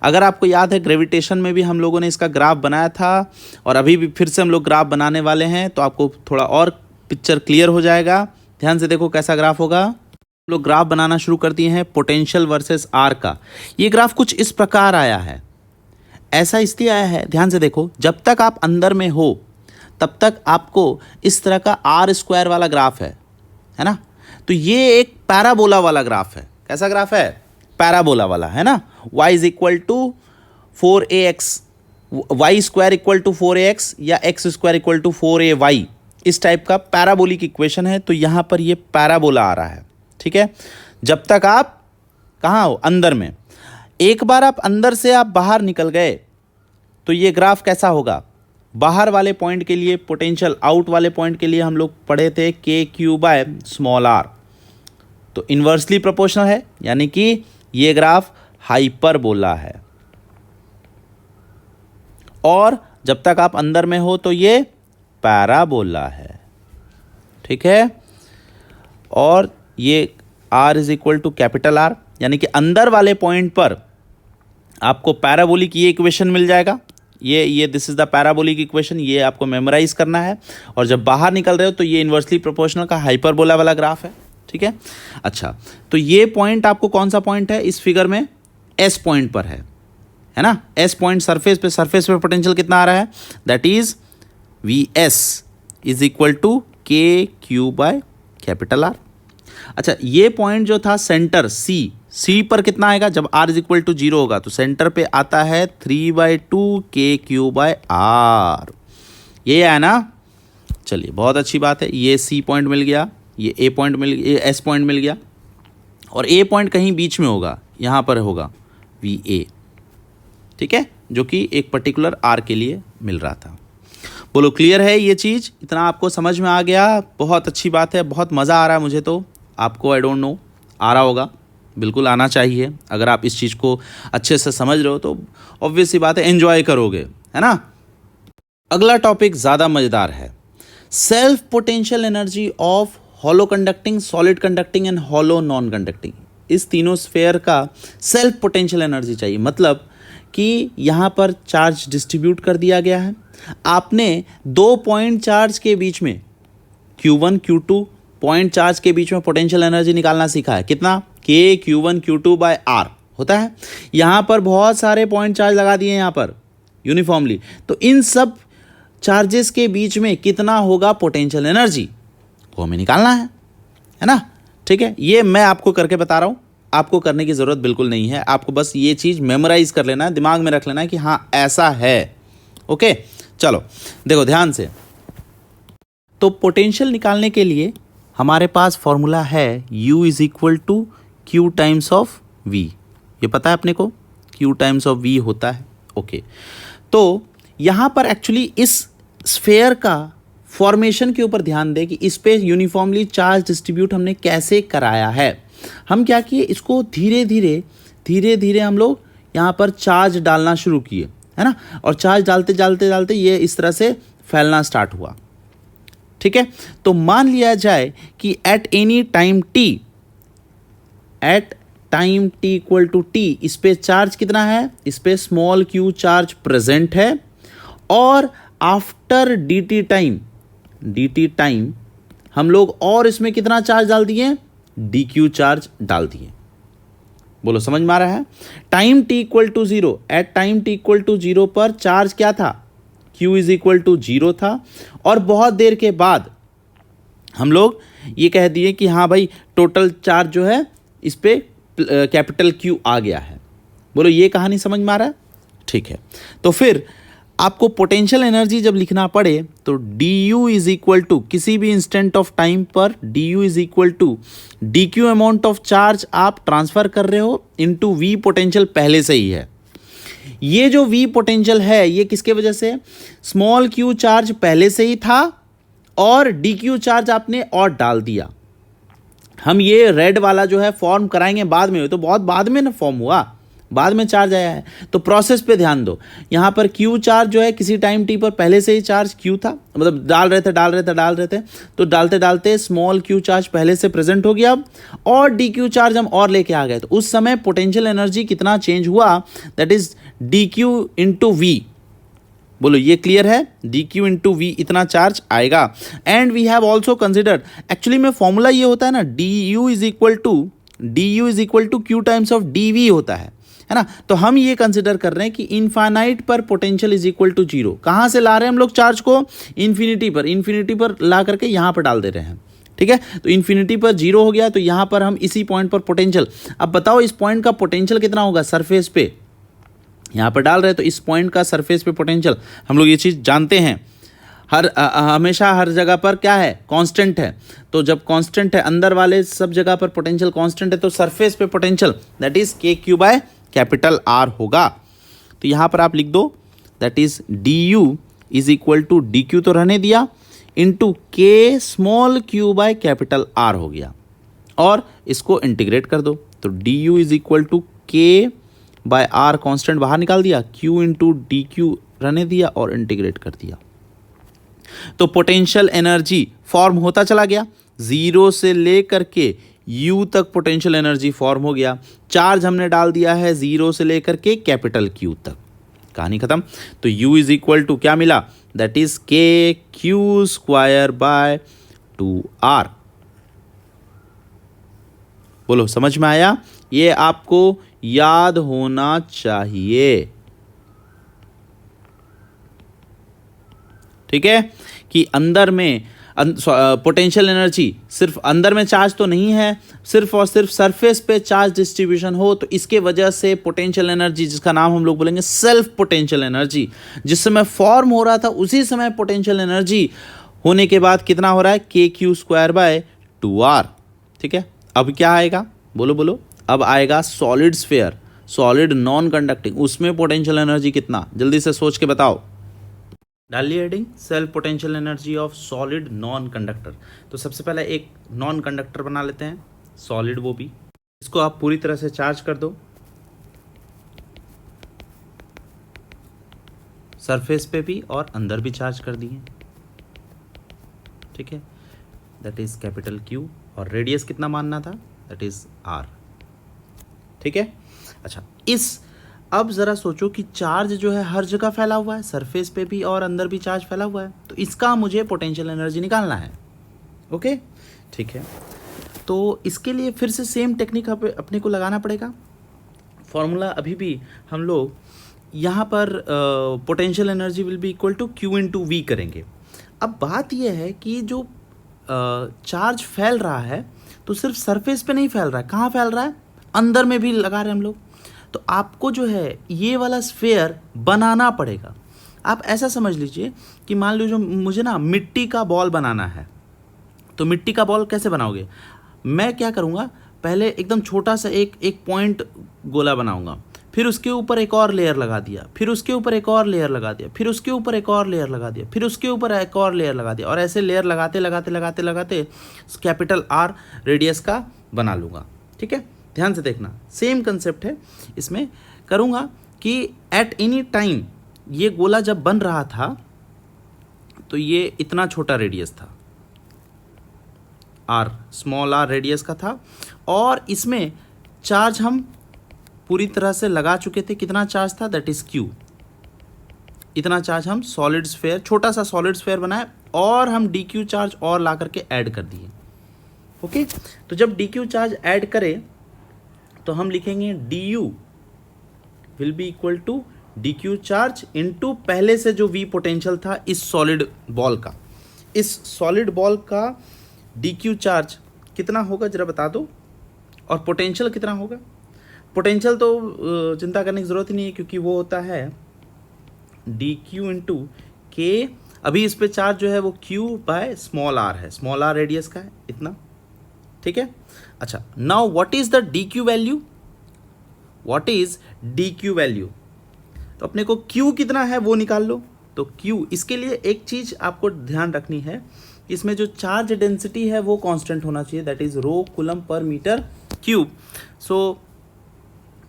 अगर आपको याद है ग्रेविटेशन में भी हम लोगों ने इसका ग्राफ बनाया था और अभी भी फिर से हम लोग ग्राफ बनाने वाले हैं, तो आपको थोड़ा और पिक्चर क्लियर हो जाएगा। ध्यान से देखो कैसा ग्राफ होगा। हम लोग ग्राफ बनाना शुरू कर दिए हैं पोटेंशियल वर्सेस आर का। ये ग्राफ कुछ इस प्रकार आया है। ऐसा इसलिए आया है, ध्यान से देखो, जब तक आप अंदर में हो तब तक आपको इस तरह का आर स्क्वायर वाला ग्राफ है ना। तो ये एक पैराबोला वाला ग्राफ है। कैसा ग्राफ है? पैराबोला वाला, है ना। y is equal to 4ax, Y square equal to 4ax या x square equal to 4ay, इस टाइप का पैराबोलिक इक्वेशन है। तो यहाँ पर ये पैराबोला आ रहा है, ठीक है। जब तक आप कहाँ हो? अंदर में। एक बार आप अंदर से आप बाहर निकल गए तो ये ग्राफ कैसा होगा? बाहर वाले पॉइंट के लिए पोटेंशियल, आउट वाले पॉइंट के लिए हम लोग पढ़े थे KQ बाय स्मॉल r, तो इन्वर्सली प्रोपोर्शनल है, यानी कि ये ग्राफ हाइपरबोला है। और जब तक आप अंदर में हो तो ये पैराबोला है, ठीक है। और ये r is equal to capital R, यानी कि अंदर वाले पॉइंट पर आपको पैराबोलिक ये इक्वेशन मिल जाएगा। ये this is the parabolic equation, ये आपको मेमोराइज करना है। और जब बाहर निकल रहे हो तो ये इन्वर्सली प्रोपोर्शनल का हाइपरबोला वाला ग्राफ है, ठीक है। अच्छा, तो ये पॉइंट आपको कौन सा पॉइंट है इस फिगर में? S पॉइंट पर है ना। S पॉइंट सरफेस पे पोटेंशियल कितना आ रहा है? That is VS is equal to KQ by capital R। अच्छा, ये पॉइंट जो था सेंटर C पर कितना आएगा? जब R इज इक्वल टू 0 होगा तो सेंटर पे आता है 3/2 KQ बाय R। ये है ना। चलिए, बहुत अच्छी बात है। ये C पॉइंट मिल गया, ये A पॉइंट मिल गया, ये S पॉइंट मिल गया, और A पॉइंट कहीं बीच में होगा, यहाँ पर होगा VA, ठीक है, जो कि एक पर्टिकुलर R के लिए मिल रहा था। बोलो क्लियर है ये चीज़? इतना आपको समझ में आ गया? बहुत अच्छी बात है, बहुत मज़ा आ रहा है मुझे। तो आपको आई डोंट नो आ रहा होगा, बिल्कुल आना चाहिए। अगर आप इस चीज़ को अच्छे से समझ रहे हो तो ऑब्वियस सी बात है एंजॉय करोगे, है ना। अगला टॉपिक ज़्यादा मज़ेदार है। Self potential energy of hollow conducting, solid conducting and hollow non conducting. इस तीनों स्फेयर का सेल्फ पोटेंशियल एनर्जी चाहिए। मतलब कि यहाँ पर चार्ज डिस्ट्रीब्यूट कर दिया गया है, आपने 2 पॉइंट चार्ज के बीच में Q1 Q2 पॉइंट चार्ज के बीच में पोटेंशियल एनर्जी निकालना सीखा है। कितना? Q1 Q2 बाय R होता है। यहाँ पर बहुत सारे पॉइंट चार्ज लगा दिए यहाँ पर यूनिफॉर्मली, तो इन सब चार्जेस के बीच में कितना होगा पोटेंशियल एनर्जी, वो हमें निकालना है ना। ठीक है, ये मैं आपको करके बता रहा हूँ, आपको करने की ज़रूरत बिल्कुल नहीं है। आपको बस ये चीज़ मेमोराइज कर लेना है, दिमाग में रख लेना है कि हाँ ऐसा है। ओके, चलो देखो ध्यान से। तो पोटेंशियल निकालने के लिए हमारे पास फॉर्मूला है U is equal to Q times of V। ये पता है अपने को, Q टाइम्स ऑफ V होता है। ओके, तो यहाँ पर एक्चुअली इस स्फेयर का फॉर्मेशन के ऊपर ध्यान दें कि इस पे यूनिफॉर्मली चार्ज डिस्ट्रीब्यूट हमने कैसे कराया है। हम क्या किए, इसको धीरे धीरे हम लोग यहाँ पर चार्ज डालना शुरू किए, है ना। और चार्ज डालते ये इस तरह से फैलना स्टार्ट हुआ। ठीक है, तो मान लिया जाए कि at any time t, at time t equal to t, इस पे चार्ज कितना है, इस पे स्मॉल q चार्ज प्रेजेंट है, और आफ्टर dt टाइम हम लोग और इसमें कितना चार्ज डाल दिए, dq चार्ज डाल दिए। बोलो समझ में आ रहा है। Time t equal to 0, at time t equal to 0 पर चार्ज क्या था, q इज इक्वल टू 0 था, और बहुत देर के बाद हम लोग ये कह दिए कि हाँ भाई टोटल चार्ज जो है इस पे कैपिटल Q आ गया है। बोलो ये कहानी समझ में आ रहा है। ठीक है, तो फिर आपको पोटेंशियल एनर्जी जब लिखना पड़े तो du इज इक्वल टू, किसी भी इंस्टेंट ऑफ टाइम पर du is equal to dq amount of charge आप ट्रांसफर कर रहे हो इनटू v पोटेंशियल पहले से ही है। ये जो v पोटेंशियल है ये किसके वजह से, स्मॉल q चार्ज पहले से ही था और dq चार्ज आपने और डाल दिया। हम ये रेड वाला जो है फॉर्म कराएंगे बाद में, तो बहुत बाद में ना फॉर्म हुआ, बाद में चार्ज आया है। तो प्रोसेस पे ध्यान दो, यहाँ पर क्यू चार्ज जो है किसी टाइम टी पर पहले से ही चार्ज क्यू था, मतलब डाल रहे थे, तो डालते डालते स्मॉल क्यू चार्ज पहले से प्रेजेंट हो गया अब, और डी क्यू चार्ज हम और लेके आ गए। तो उस समय पोटेंशियल एनर्जी कितना चेंज हुआ, that is D Q into V. बोलो ये क्लियर है, डी क्यू इंटू वी इतना चार्ज आएगा। And we have also considered, actually में फॉर्मूला ये होता है ना, D U is equal to Q times of D V होता है ना। तो हम ये कंसिडर कर रहे हैं कि इनफाइनाइट पर potential is equal to zero. कहाँ से ला रहे हैं हम लोग चार्ज को, इन्फिनिटी पर ला करके यहाँ पर डाल दे रहे हैं, ठीक है। तो इन्फिनिटी पर जीरो हो गया, तो यहाँ पर हम इसी पॉइंट पर पोटेंशियल, अब बताओ इस पॉइंट का पोटेंशियल कितना होगा सरफेस पे, यहाँ पर डाल रहे हैं तो इस पॉइंट का सरफेस पे पोटेंशियल, हम लोग ये चीज़ जानते हैं, हमेशा हर जगह पर क्या है, कांस्टेंट है। तो जब कांस्टेंट है अंदर वाले सब जगह पर पोटेंशियल कांस्टेंट है, तो सरफेस पे पोटेंशियल दैट इज के क्यू बाय कैपिटल आर होगा। तो यहाँ पर आप लिख दो that is D U is equal to D Q तो रहने दिया, into K small Q by capital R हो गया, और इसको इंटीग्रेट कर दो। तो D U is equal to K by R constant बाहर निकाल दिया, क्यू इंटू डी क्यू रहने दिया और इंटीग्रेट कर दिया। तो पोटेंशियल एनर्जी फॉर्म होता चला गया, जीरो से लेकर के यू तक पोटेंशियल एनर्जी फॉर्म हो गया। चार्ज हमने डाल दिया है जीरो से लेकर के कैपिटल क्यू तक, कहानी खत्म। तो यू इज इक्वल टू क्या मिला, दैट इज के क्यू स्क्वायर बाय 2r। बोलो समझ में आया, ये आपको याद होना चाहिए, ठीक है, कि अंदर में पोटेंशियल एनर्जी सिर्फ अंदर में चार्ज तो नहीं है, सिर्फ और सिर्फ सरफेस पे चार्ज डिस्ट्रीब्यूशन हो, तो इसके वजह से पोटेंशियल एनर्जी, जिसका नाम हम लोग बोलेंगे सेल्फ पोटेंशियल एनर्जी, जिस समय फॉर्म हो रहा था उसी समय पोटेंशियल एनर्जी होने के बाद कितना हो रहा है, K Q square bye 2r, ठीक है। अब क्या आएगा, बोलो, अब आएगा solid sphere, solid non conducting, उसमें पोटेंशियल एनर्जी कितना, जल्दी से सोच के बताओ। डालिए heading, self potential energy of solid non conductor. तो सबसे पहले एक नॉन कंडक्टर बना लेते हैं, सॉलिड, वो भी इसको आप पूरी तरह से चार्ज कर दो, सरफेस पे भी और अंदर भी चार्ज कर दिए, ठीक है, दैट इज कैपिटल क्यू, और रेडियस कितना मानना था, दैट इज आर, ठीक है। अच्छा, इस अब ज़रा सोचो कि चार्ज जो है हर जगह फैला हुआ है, सरफेस पे भी और अंदर भी चार्ज फैला हुआ है, तो इसका मुझे पोटेंशियल एनर्जी निकालना है, ओके, ठीक है। तो इसके लिए फिर से सेम टेक्निक अपने को लगाना पड़ेगा। फॉर्मूला अभी भी हम लोग यहाँ पर potential energy will be equal to Q into V करेंगे। अब बात यह है कि जो चार्ज फैल रहा है तो सिर्फ सरफेस पे नहीं फैल रहा है, कहाँ फैल रहा है, अंदर में भी लगा रहे हैं हम लोग। तो आपको जो है ये वाला स्फीयर बनाना पड़ेगा। आप ऐसा समझ लीजिए कि मान लीजिए मुझे ना मिट्टी का बॉल बनाना है, तो मिट्टी का बॉल कैसे बनाओगे, मैं क्या करूँगा, पहले एकदम छोटा सा एक पॉइंट गोला बनाऊँगा, फिर उसके ऊपर एक और लेयर लगा दिया, फिर उसके ऊपर एक और लेयर लगा दिया, फिर उसके ऊपर एक और लेयर लगा दिया, फिर उसके ऊपर एक और लेयर लगा दिया, और ऐसे लेयर लगाते लगाते लगाते लगाते कैपिटल आर रेडियस का बना लूँगा, ठीक है। ध्यान से देखना, सेम कंसेप्ट है इसमें। करूँगा कि एट एनी टाइम ये गोला जब बन रहा था तो ये इतना छोटा रेडियस था, आर, स्मॉल आर रेडियस का था, और इसमें चार्ज हम पूरी तरह से लगा चुके थे। कितना चार्ज था, दैट इज क्यू, इतना चार्ज हम सॉलिड स्फीयर, छोटा सा सॉलिड स्फीयर बनाए, और हम डी क्यू चार्ज और ला करके ऐड कर दिए, ओके। तो जब डी क्यू चार्ज ऐड करें तो हम लिखेंगे D U will be equal to D Q charge into पहले से जो वी पोटेंशियल था इस सॉलिड बॉल का। इस सॉलिड बॉल का डी क्यू चार्ज कितना होगा जरा बता दो, और पोटेंशियल कितना होगा। पोटेंशियल तो चिंता करने की ज़रूरत ही नहीं है, क्योंकि वो होता है डी क्यू इंटू के, अभी इस पे चार्ज जो है वो क्यू बाय स्मॉल आर है, स्मॉल आर रेडियस का है इतना, ठीक है। अच्छा, now what is the D Q value, what is D Q value, तो अपने को क्यू कितना है वो निकाल लो। तो क्यू, इसके लिए एक चीज आपको ध्यान रखनी है, इसमें जो चार्ज डेंसिटी है वो कांस्टेंट होना चाहिए, दैट इज रो कूलम पर मीटर क्यूब। सो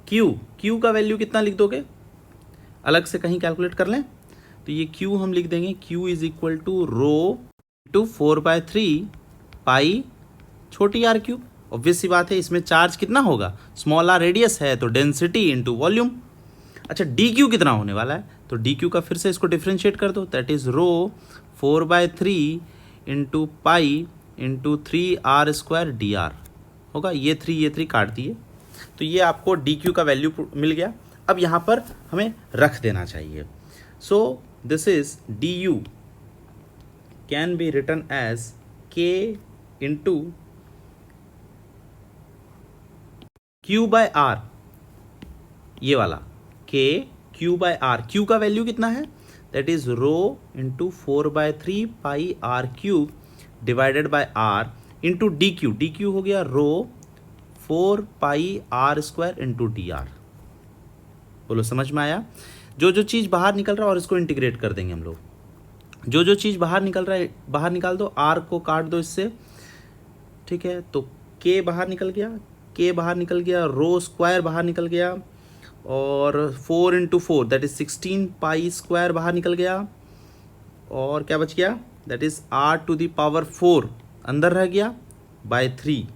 क्यू का वैल्यू कितना लिख दोगे, अलग से कहीं कैलकुलेट कर लें, तो ये क्यू हम लिख देंगे Q is equal to rho to 4/3 pi छोटी आर क्यूब। ऑब्वियस सी बात है, इसमें चार्ज कितना होगा, स्मॉल आर रेडियस है तो डेंसिटी इंटू वॉल्यूम। अच्छा डी क्यू कितना होने वाला है, तो डी क्यू का फिर से इसको डिफ्रेंशिएट कर दो, that is rho 4/3 into pi into 3r² dr होगा। ये 3 काट दिए, तो ये आपको डी क्यू का वैल्यू मिल गया। अब यहाँ पर हमें रख देना चाहिए। So this is D U can be written as k into Q/R, ये वाला k Q/R। Q का वैल्यू कितना है, that is rho into 4/3 pi R cube divided by R into D Q. D Q हो गया rho 4 pi r² into D R. बोलो समझ में आया। जो जो चीज़ बाहर निकल रहा है और इसको इंटीग्रेट कर देंगे हम लोग, जो जो चीज़ बाहर निकल रहा है बाहर निकाल दो, r को काट दो इससे, ठीक है। तो k बाहर निकल गया, k बाहर निकल गया, रो स्क्वायर बाहर निकल गया, और 4 into 4 that is 16 pi square बाहर निकल गया, और क्या बच गया, दैट इज r⁴ अंदर रह गया बाय 3,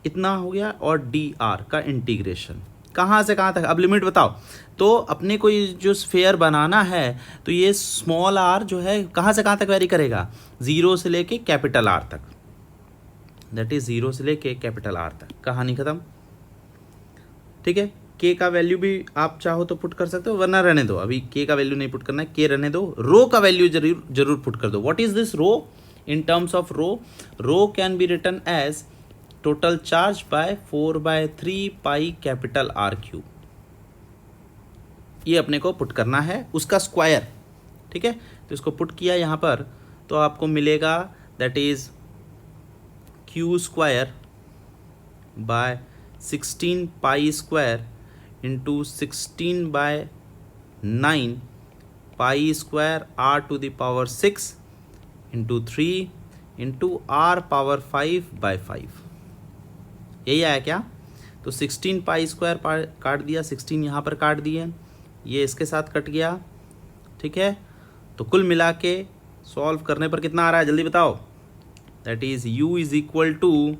इतना हो गया। और dr का इंटीग्रेशन कहाँ से कहाँ तक, अब लिमिट बताओ। तो अपने को ये जो स्फेयर बनाना है, तो ये स्मॉल r जो है कहाँ से कहाँ तक वेरी करेगा, 0 से लेके कैपिटल R तक, दैट इज 0 से लेके कैपिटल R तक, कहानी खत्म। ठीक है, k का वैल्यू भी आप चाहो तो पुट कर सकते हो, वरना रहने दो, अभी k का वैल्यू नहीं पुट करना है, k रहने दो। रो का वैल्यू जरूर पुट कर दो। What is this rho in terms of rho, rho can be written as total charge by 4/3 pi capital R cube. ये अपने को पुट करना है, उसका स्क्वायर, ठीक है। तो इसको पुट किया यहाँ पर, तो आपको मिलेगा that is Q² by 16 pi square into 16/9 pi square r⁶ into 3 into r⁵/5। यही आया क्या, तो 16 पाई स्क्वायर काट दिया, 16 यहाँ पर काट दिए, ये इसके साथ कट गया, ठीक है। तो कुल मिला के सॉल्व करने पर कितना आ रहा है, जल्दी बताओ, that is u is equal to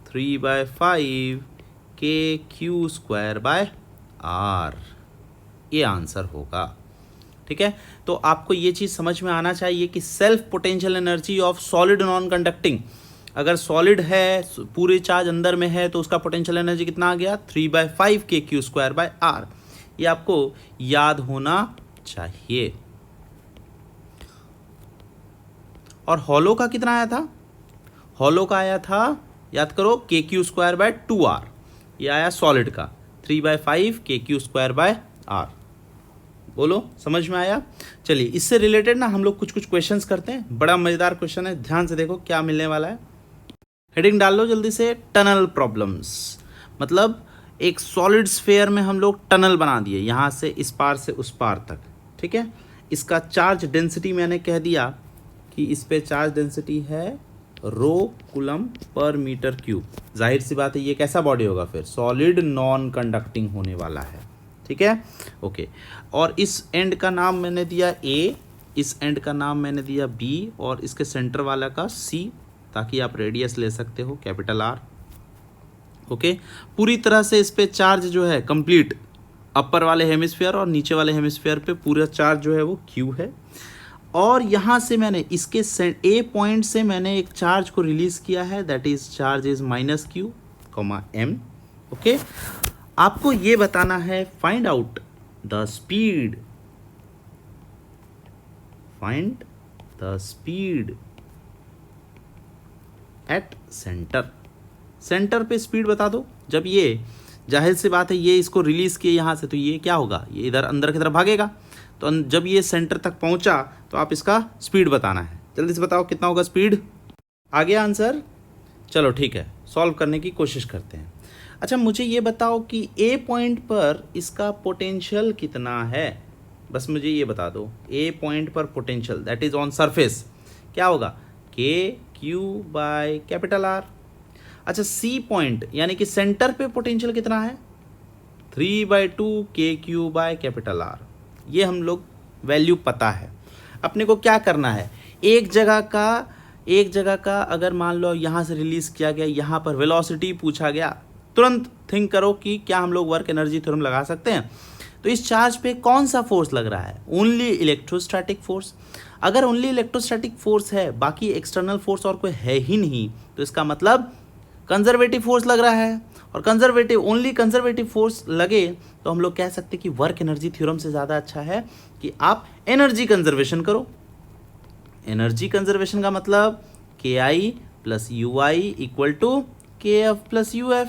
3/5 kq² r। ये आंसर होगा, ठीक है। तो आपको ये चीज़ समझ में आना चाहिए कि self potential energy of solid non conducting, अगर सॉलिड है, पूरे चार्ज अंदर में है, तो उसका पोटेंशियल एनर्जी कितना आ गया, 3/5 kq² r। ये आपको याद होना चाहिए। और हॉलो का कितना आया था, हॉलो का आया था, याद करो, kq² 2r। ये आया सॉलिड का 3/5 kq² r। बोलो समझ में आया। चलिए, इससे रिलेटेड ना हम लोग कुछ कुछ क्वेश्चंस करते हैं, बड़ा मज़ेदार क्वेश्चन है, ध्यान से देखो क्या मिलने वाला है। हेडिंग डाल लो जल्दी से, टनल प्रॉब्लम्स। मतलब एक सॉलिड स्फेयर में हम लोग टनल बना दिए, यहाँ से इस पार से उस पार तक, ठीक है। इसका चार्ज डेंसिटी मैंने कह दिया कि इस पे चार्ज डेंसिटी है रो कूलम पर मीटर क्यूब। जाहिर सी बात है ये कैसा बॉडी होगा, फिर सॉलिड नॉन कंडक्टिंग होने वाला है, ठीक है, ओके। और इस एंड का नाम मैंने दिया A, इस एंड का नाम मैंने दिया B, और इसके सेंटर वाला का C, ताकि आप रेडियस ले सकते हो कैपिटल R, ओके। पूरी तरह से इस पे चार्ज जो है कंप्लीट, अपर वाले हेमिस्फीयर और नीचे वाले हेमिस्फीयर पे पूरा चार्ज जो है वो Q है। और यहाँ से मैंने इसके A पॉइंट से मैंने एक चार्ज को रिलीज किया है, that is charge is -Q, m, okay. आपको ये बताना है, find out the speed, find the speed at centre. Centre पे स्पीड बता दो। जब ये, जाहिर सी बात है, ये इसको रिलीज किए यहाँ से, तो ये क्या होगा, ये इधर अंदर की तरफ भागेगा। तो जब ये सेंटर तक पहुंचा तो आप इसका स्पीड बताना है। जल्दी से बताओ कितना होगा स्पीड। आ गया आंसर, चलो ठीक है, सॉल्व करने की कोशिश करते हैं। अच्छा, मुझे ये बताओ कि A पॉइंट पर इसका पोटेंशियल कितना है, बस मुझे ये बता दो। A पॉइंट पर potential that is on surface क्या होगा, KQ/R। अच्छा सी पॉइंट यानी कि सेंटर पे पोटेंशियल कितना है 3/2 KQ/R। ये हम लोग वैल्यू पता है। अपने को क्या करना है, एक जगह का अगर मान लो यहाँ से रिलीज किया गया, यहाँ पर वेलोसिटी पूछा गया, तुरंत थिंक करो कि क्या हम लोग वर्क एनर्जी थ्योरम लगा सकते हैं। तो इस चार्ज पे कौन सा फोर्स लग रहा है, ओनली इलेक्ट्रोस्टैटिक फोर्स। अगर ओनली इलेक्ट्रोस्टैटिक फोर्स है, बाकी एक्सटर्नल फोर्स और कोई है ही नहीं, तो इसका मतलब कंजर्वेटिव फोर्स लग रहा है। और ओनली कंजर्वेटिव फोर्स लगे तो हम लोग कह सकते हैं कि वर्क एनर्जी थ्योरम से ज़्यादा अच्छा है कि आप एनर्जी कंजर्वेशन करो। एनर्जी कंजर्वेशन का मतलब KI + UI = KF + UF।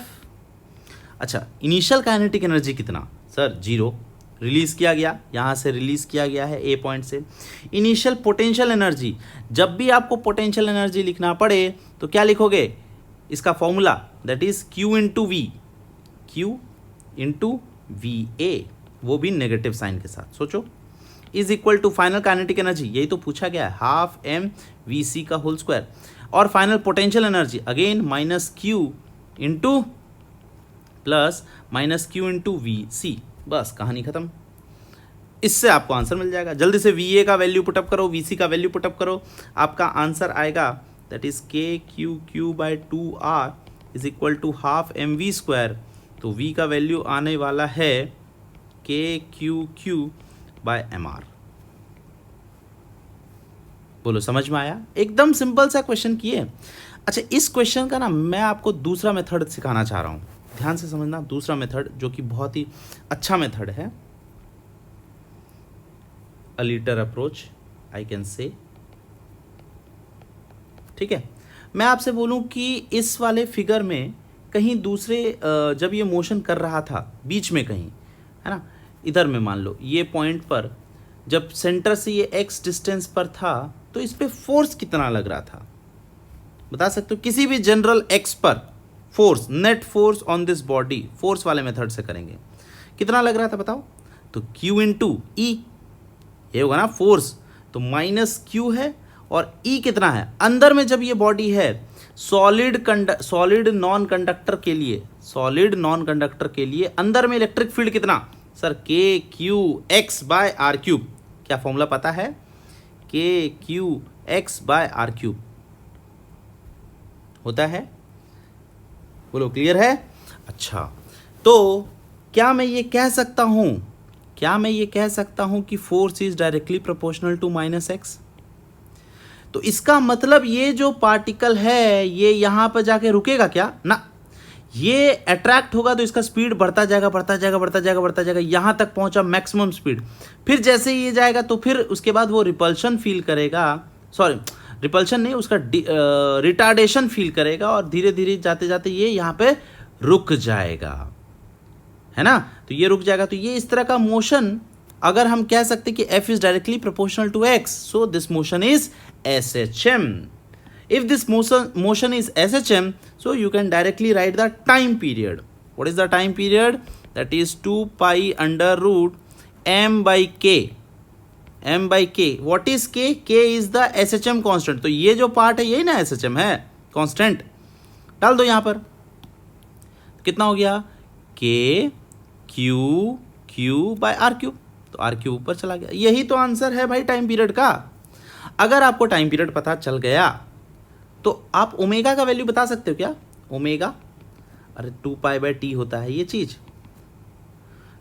अच्छा इनिशियल काइनेटिक एनर्जी कितना, सर 0, रिलीज किया गया, यहाँ से रिलीज किया गया है A पॉइंट से। इनिशियल पोटेंशियल एनर्जी, जब भी आपको पोटेंशियल एनर्जी लिखना पड़े तो क्या लिखोगे, इसका formula that is Q × VA, वो भी नेगेटिव साइन के साथ, सोचो, is equal to final kinetic energy, यही तो पूछा गया है, 12 mvc²। और final potential energy again -Q × VC। बस कहानी खत्म। इससे आपको आंसर मिल जाएगा। जल्दी से VA का वैल्यू पुटअप करो, VC का वैल्यू पुटअप करो, आपका आंसर आएगा that is KQQ/2R is equal to 12 mv²। तो V का वैल्यू आने वाला है KQQ/mR। बोलो समझ में आया? एकदम सिंपल सा क्वेश्चन किए। अच्छा इस क्वेश्चन का ना मैं आपको दूसरा मेथड सिखाना चाह रहा हूँ, ध्यान से समझना। दूसरा मेथड जो कि बहुत ही अच्छा मेथड है, अ litre approach I can say. ठीक है, मैं आपसे बोलूं कि इस वाले फिगर में कहीं दूसरे जब ये मोशन कर रहा था बीच में कहीं, है ना, इधर में मान लो ये पॉइंट पर जब सेंटर से ये x डिस्टेंस पर था तो इस पे फोर्स कितना लग रहा था, बता सकते हो? किसी भी जनरल x पर force, net force on this body, force वाले मेथड से करेंगे, कितना लग रहा था बताओ? तो Q × E, ये होगा ना फोर्स, तो -Q है और E कितना है अंदर में। जब ये बॉडी है सॉलिड नॉन कंडक्टर के लिए अंदर में इलेक्ट्रिक फील्ड कितना, सर KQX/R3। क्या फॉर्मूला पता है? KQX/R3 होता है, बोलो क्लियर है? अच्छा तो क्या मैं ये कह सकता हूं कि force is directly proportional to -x? तो इसका मतलब ये जो पार्टिकल है ये यहां पर जाके रुकेगा क्या ना, ये अट्रैक्ट होगा तो इसका स्पीड बढ़ता जाएगा, यहां तक पहुंचा मैक्सिमम स्पीड। फिर जैसे ही ये जाएगा तो फिर उसके बाद वो रिपल्शन फील करेगा, सॉरी रिपल्शन नहीं, उसका रिटार्डेशन फील करेगा और धीरे धीरे जाते जाते ये यहाँ पे रुक जाएगा, है ना। तो ये रुक जाएगा, तो ये इस तरह का मोशन अगर हम कह सकते कि F is directly proportional to x, so this motion is SHM. If this motion is SHM, so you can directly write the time period. What is the time period? That is 2π√m/k. m/k. What is k? K is the SHM constant. तो ये जो part है यही ना SHM है, constant. डाल दो यहाँ पर, कितना हो गया? KQQ/R3। तो R3 ऊपर चला गया। यही तो आंसर है भाई टाइम पीरियड का। अगर आपको टाइम पीरियड पता चल गया तो आप ओमेगा का वैल्यू बता सकते हो क्या? ओमेगा, अरे 2π/T होता है ये चीज,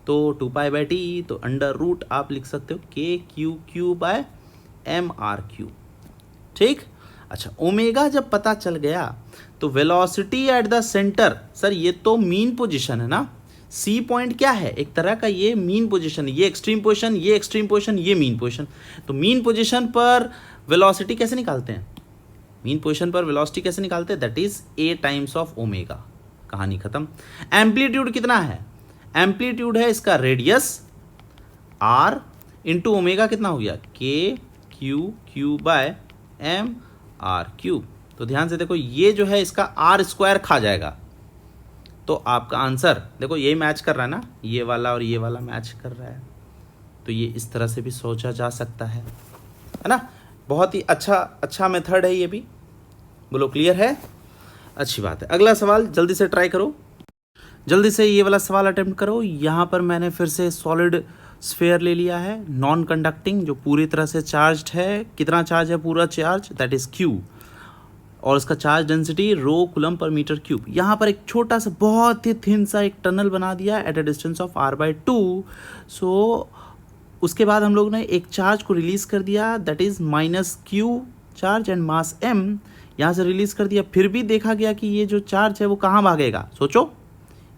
तो 2π/T, तो √ आप लिख सकते हो KQQ/mR3। ठीक, अच्छा ओमेगा जब पता चल गया तो velocity at the centre, sir ये तो मीन पोजीशन है ना, सी पॉइंट क्या है, एक तरह का ये मीन पोजीशन, ये एक्सट्रीम पोजीशन, ये एक्सट्रीम पोजीशन, ये मीन पोजीशन। तो मीन पोजीशन पर वेलोसिटी कैसे निकालते हैं? मीन पोजीशन पर वेलोसिटी कैसे निकालते हैं? That is A times of omega. कहानी खत्म। एम्पलीट्यूड कितना है? एम्पलीट्यूड है इसका रेडियस R इंटू ओमेगा, कितना हो गया? KQQ/mR3। तो ध्यान से देखो, ये जो है इसका R² खा जाएगा, तो आपका आंसर देखो यही मैच कर रहा है ना, ये वाला और ये वाला मैच कर रहा है। तो ये इस तरह से भी सोचा जा सकता है ना। बहुत ही अच्छा मेथड है ये भी, बोलो क्लियर है? अच्छी बात है। अगला सवाल जल्दी से ट्राई करो, जल्दी से ये वाला सवाल अटेम्प्ट करो। यहाँ पर मैंने फिर से सॉलिड स्फेयर ले लिया है, नॉन कंडक्टिंग, जो पूरी तरह से चार्ज्ड है। कितना चार्ज है पूरा चार्ज, दैट इज क्यू, और उसका चार्ज डेंसिटी रो कूलम पर मीटर क्यूब। यहाँ पर एक छोटा सा बहुत ही थिन सा एक टनल बना दिया at a distance of r/2। सो उसके बाद हम लोग ने एक चार्ज को रिलीज़ कर दिया, that is -q charge and mass m, यहाँ से रिलीज़ कर दिया। फिर भी देखा गया कि ये जो चार्ज है वो कहाँ भागेगा, सोचो।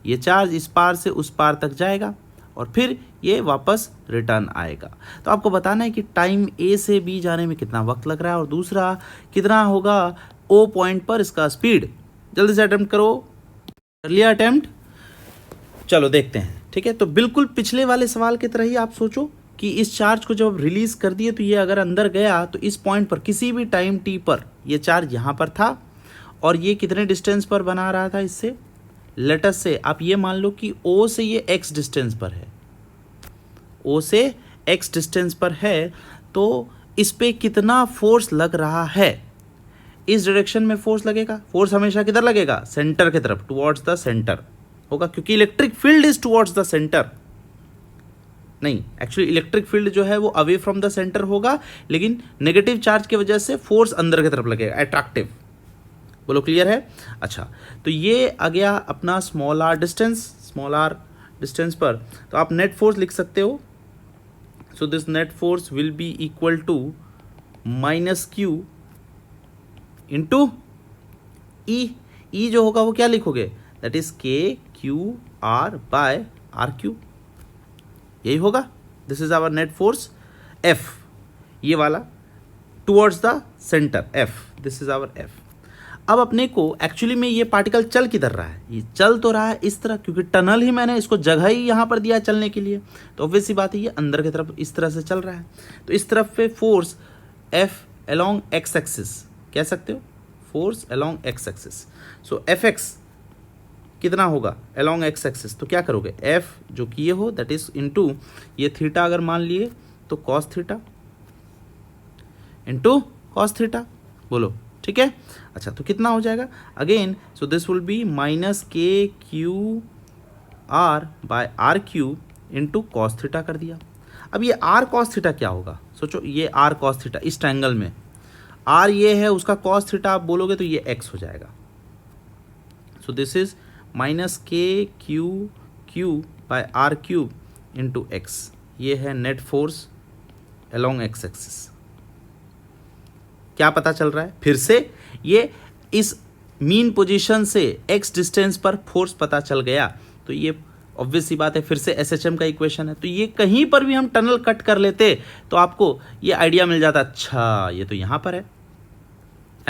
ये चार्ज इस पार से उस पार तक जाएगा और फिर ये वापस रिटर्न आएगा। तो आपको बताना है कि टाइम ए से बी जाने में कितना वक्त लग रहा है, और दूसरा कितना होगा ओ पॉइंट पर इसका स्पीड। जल्दी से अटेम्प्ट करो। कर लिया अटेम्प्ट, चलो देखते हैं। ठीक है, तो बिल्कुल पिछले वाले सवाल की तरह ही आप सोचो कि इस चार्ज को जब रिलीज़ कर दिए तो ये अगर अंदर गया तो इस पॉइंट पर किसी भी टाइम टी पर ये चार्ज यहाँ पर था, और ये कितने डिस्टेंस पर बना रहा था इससे। लेटस से आप ये मान लो कि O से ये x डिस्टेंस पर है, O से x डिस्टेंस पर है, तो इस पे कितना फोर्स लग रहा है। इस डायरेक्शन में फोर्स लगेगा, फोर्स हमेशा किधर लगेगा, सेंटर की तरफ, टुवर्ड्स द सेंटर होगा, क्योंकि electric field is towards the centre. नहीं, एक्चुअली इलेक्ट्रिक फील्ड जो है वो अवे फ्रॉम द सेंटर होगा, लेकिन नेगेटिव चार्ज की वजह से फोर्स अंदर की तरफ लगेगा, अट्रैक्टिव। बोलो क्लियर है। अच्छा, तो ये आ गया अपना स्मॉल आर डिस्टेंस पर। तो आप नेट फोर्स लिख सकते हो। So this net force will be equal to -q into E जो होगा वो क्या लिखोगे, दैट इज KQ/R/Q, यही होगा। This is our net force F, ये वाला towards the centre F, this is our F। अब अपने को एक्चुअली में ये पार्टिकल चल किधर रहा है, ये चल तो रहा है इस तरह, क्योंकि टनल ही मैंने इसको जगह ही यहाँ पर दिया चलने के लिए, तो ऑब्वियस सी बात है ये अंदर की तरफ इस तरह से चल रहा है। तो इस तरफ पे force F along x axis कह सकते हो, फोर्स अलोंग x एक्सिस। सो Fx कितना होगा अलोंग x एक्सिस, तो क्या करोगे, F जो कि ये हो दैट इज इनटू ये थीटा अगर मान लिए तो cos theta into cos theta. बोलो ठीक है। अच्छा, तो कितना हो जाएगा again, so this will be -KQ/R/Q into cos theta कर दिया। अब ये R cos थीटा क्या होगा, सोचो, ये R cos थीटा इस ट्रायंगल में R ये है, उसका cos थीटा आप बोलोगे तो ये x हो जाएगा। सो this is -KQQ/R³ into x, ये है net force along x axis. क्या पता चल रहा है, फिर से ये इस मीन पोजीशन से x डिस्टेंस पर फोर्स पता चल गया, तो ये ऑब्वियस सी बात है फिर से SHM का इक्वेशन है। तो ये कहीं पर भी हम टनल कट कर लेते तो आपको ये आइडिया मिल जाता, अच्छा ये तो यहाँ पर है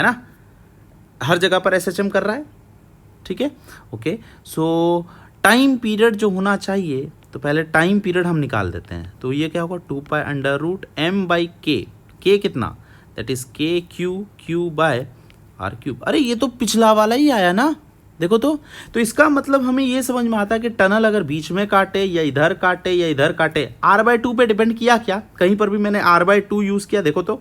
ना, हर जगह पर SHM कर रहा है। ठीक है, ओके। सो टाइम पीरियड जो होना चाहिए, तो पहले टाइम पीरियड हम निकाल देते हैं। तो ये क्या होगा, 2π√m/k, k कितना, दैट इज KQ/R³। अरे ये तो पिछला वाला ही आया ना, देखो तो इसका मतलब हमें ये समझ में आता है कि टनल अगर बीच में काटे या इधर काटे या इधर काटे, R/2 पे डिपेंड किया क्या, कहीं पर भी मैंने R/2 यूज़ किया, देखो तो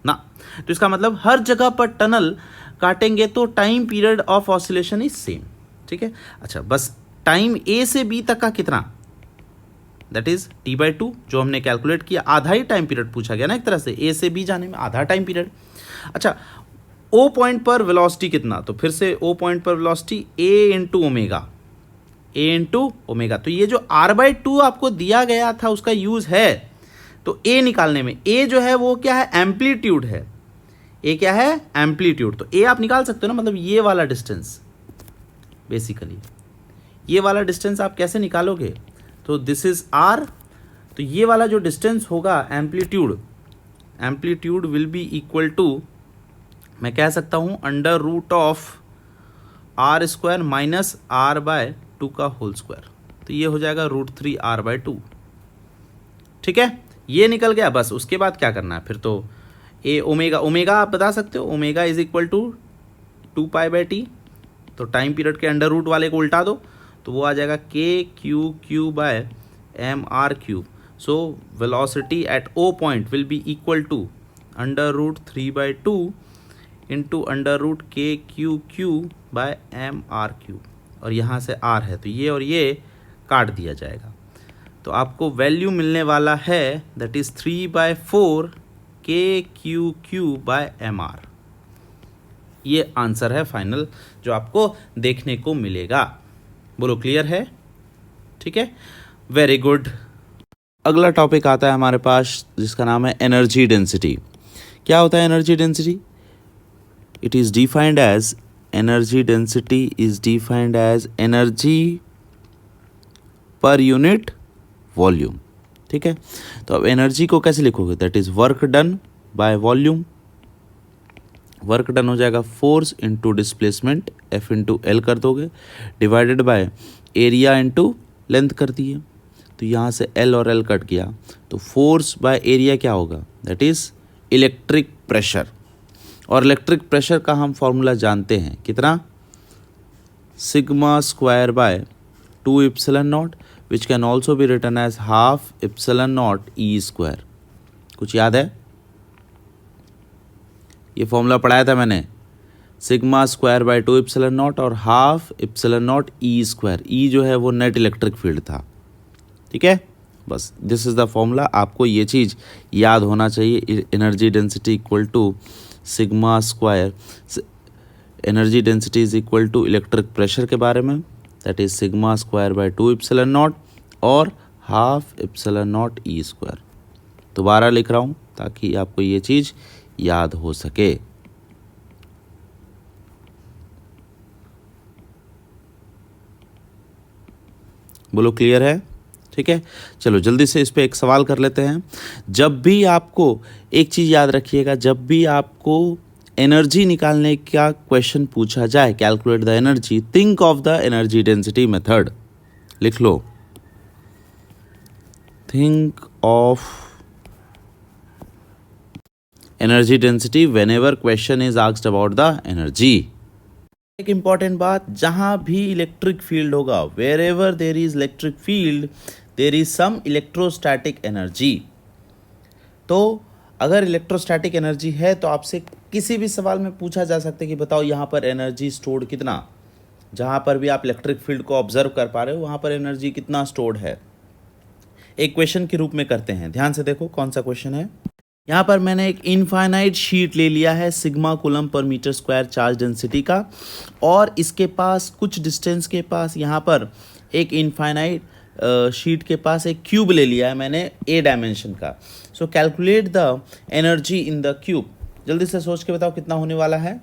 ना। तो इसका मतलब हर जगह पर टनल काटेंगे तो time period of oscillation is same. ठीक है, अच्छा, बस टाइम ए से बी तक का कितना, दैट इज T/2 जो हमने कैलकुलेट किया, आधा ही टाइम पीरियड पूछा गया ना एक तरह से, ए से बी जाने में आधा टाइम पीरियड। अच्छा, ओ पॉइंट पर वेलोसिटी कितना, तो फिर से ओ पॉइंट पर वेलोसिटी a इंटू ओमेगा। तो ये जो R/2 आपको दिया गया था उसका यूज है, तो a निकालने में, a जो है वो क्या है, एम्पलीट्यूड है, a क्या है, एम्पलीट्यूड। तो a आप निकाल सकते हो ना, मतलब ये वाला डिस्टेंस, बेसिकली ये वाला डिस्टेंस आप कैसे निकालोगे, तो दिस इज r, तो ये वाला जो डिस्टेंस होगा amplitude will be equal to, मैं कह सकता हूँ √r² माइनस r/2 का होल स्क्वायर, तो ये हो जाएगा √3r/2। ठीक है, ये निकल गया। बस उसके बाद क्या करना है फिर, तो ओमेगा आप बता सकते हो, omega is equal to 2π/t, तो टाइम पीरियड के अंडर रूट वाले को उल्टा दो तो वो आ जाएगा KQQ/mr³। So velocity at O point will be equal to √3/2 into under root k Q Q by M r q, और यहाँ से आर है तो ये और ये काट दिया जाएगा, तो आपको वैल्यू मिलने वाला है that is 3/4 K Q Q by M R. ये आंसर है फाइनल जो आपको देखने को मिलेगा। बोलो क्लियर है? ठीक है, वेरी गुड। अगला टॉपिक आता है हमारे पास जिसका नाम है एनर्जी डेंसिटी। क्या होता है energy density? It is defined as, energy density is defined as energy per unit volume. ठीक है, तो अब एनर्जी को कैसे लिखोगे? That is work done by volume. Work done हो जाएगा force into displacement, F into L कर दोगे, divided by area into length कर दिए, तो यहाँ से एल और एल कट गया, तो फोर्स बाय एरिया क्या होगा? That is electric pressure. और इलेक्ट्रिक प्रेशर का हम फॉर्मूला जानते हैं कितना? Sigma square by 2 epsilon naught, which can also be written as half epsilon naught E square. कुछ याद है? ये फॉर्मूला पढ़ाया था मैंने, sigma square by 2 epsilon naught और half epsilon naught E square. E जो है वो नेट इलेक्ट्रिक फील्ड था। ठीक है, बस दिस इज़ द फॉर्मूला। आपको ये चीज़ याद होना चाहिए। Energy density equal to sigma square, energy density is equal to electric pressure के बारे में, that is sigma square by 2 epsilon naught और half epsilon naught E square. दोबारा लिख रहा हूँ ताकि आपको ये चीज़ याद हो सके। बोलो क्लियर है? ठीक है, चलो जल्दी से इस पे एक सवाल कर लेते हैं। जब भी आपको एक चीज़ याद रखिएगा, जब भी आपको एनर्जी निकालने का क्वेश्चन पूछा जाए, calculate the energy, think of the energy density method. लिख लो, think of energy density whenever question is asked about the energy. एक इंपॉर्टेंट बात, जहां भी इलेक्ट्रिक फील्ड होगा, wherever there is electric field there is some electrostatic energy. तो अगर electrostatic energy है तो आपसे किसी भी सवाल में पूछा जा सकता है कि बताओ यहाँ पर एनर्जी स्टोर्ड कितना। जहाँ पर भी आप इलेक्ट्रिक फील्ड को ऑब्जर्व कर पा रहे हो वहाँ पर एनर्जी कितना स्टोर्ड है, एक क्वेश्चन के रूप में करते हैं। ध्यान से देखो कौन सा क्वेश्चन है। यहाँ पर मैंने एक इनफाइनाइट शीट ले लिया है सिग्मा कूलम पर मीटर स्क्वायर चार्ज डेंसिटी का, और इसके पास कुछ डिस्टेंस के पास यहाँ पर एक इनफाइनाइट शीट के पास एक क्यूब ले लिया है मैंने ए डायमेंशन का। सो calculate the energy in the cube. जल्दी से सोच के बताओ कितना होने वाला है।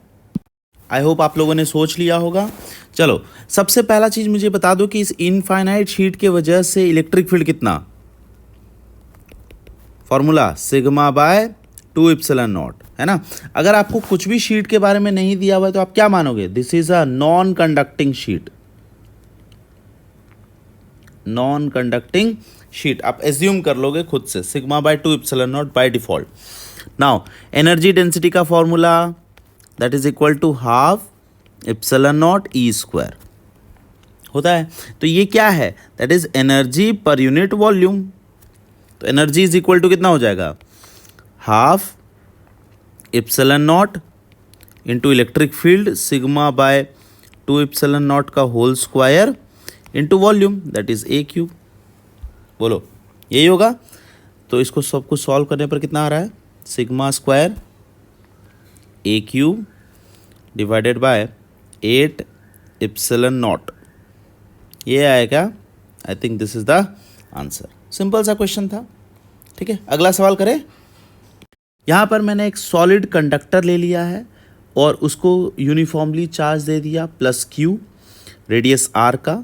आई होप आप लोगों ने सोच लिया होगा। चलो सबसे पहला चीज़ मुझे बता दो कि इस इनफाइनाइट शीट के वजह से इलेक्ट्रिक फील्ड कितना? Formula sigma by 2 epsilon not, है ना। अगर आपको कुछ भी शीट के बारे में नहीं दिया हुआ है तो आप क्या मानोगे? This is a non conducting sheet, non conducting sheet आप एज्यूम कर लोगे खुद से, sigma by 2 epsilon naught by default. Now energy density का formula that is equal to half epsilon naught E square होता है। तो ये क्या है? That is energy per unit volume. तो एनर्जी इज इक्वल टू कितना हो जाएगा? Half epsilon naught into electric field sigma by 2 epsilon not का whole square into volume that is A cube. बोलो यही होगा। तो इसको सब कुछ सॉल्व करने पर कितना आ रहा है? Sigma square A cube divided bye 8 इप्सिलन not, ये आएगा। I think this is the answer. Simple सा क्वेश्चन था। ठीक है, अगला सवाल करें। यहाँ पर मैंने एक सॉलिड कंडक्टर ले लिया है और उसको यूनिफॉर्मली चार्ज दे दिया प्लस क्यू रेडियस आर का।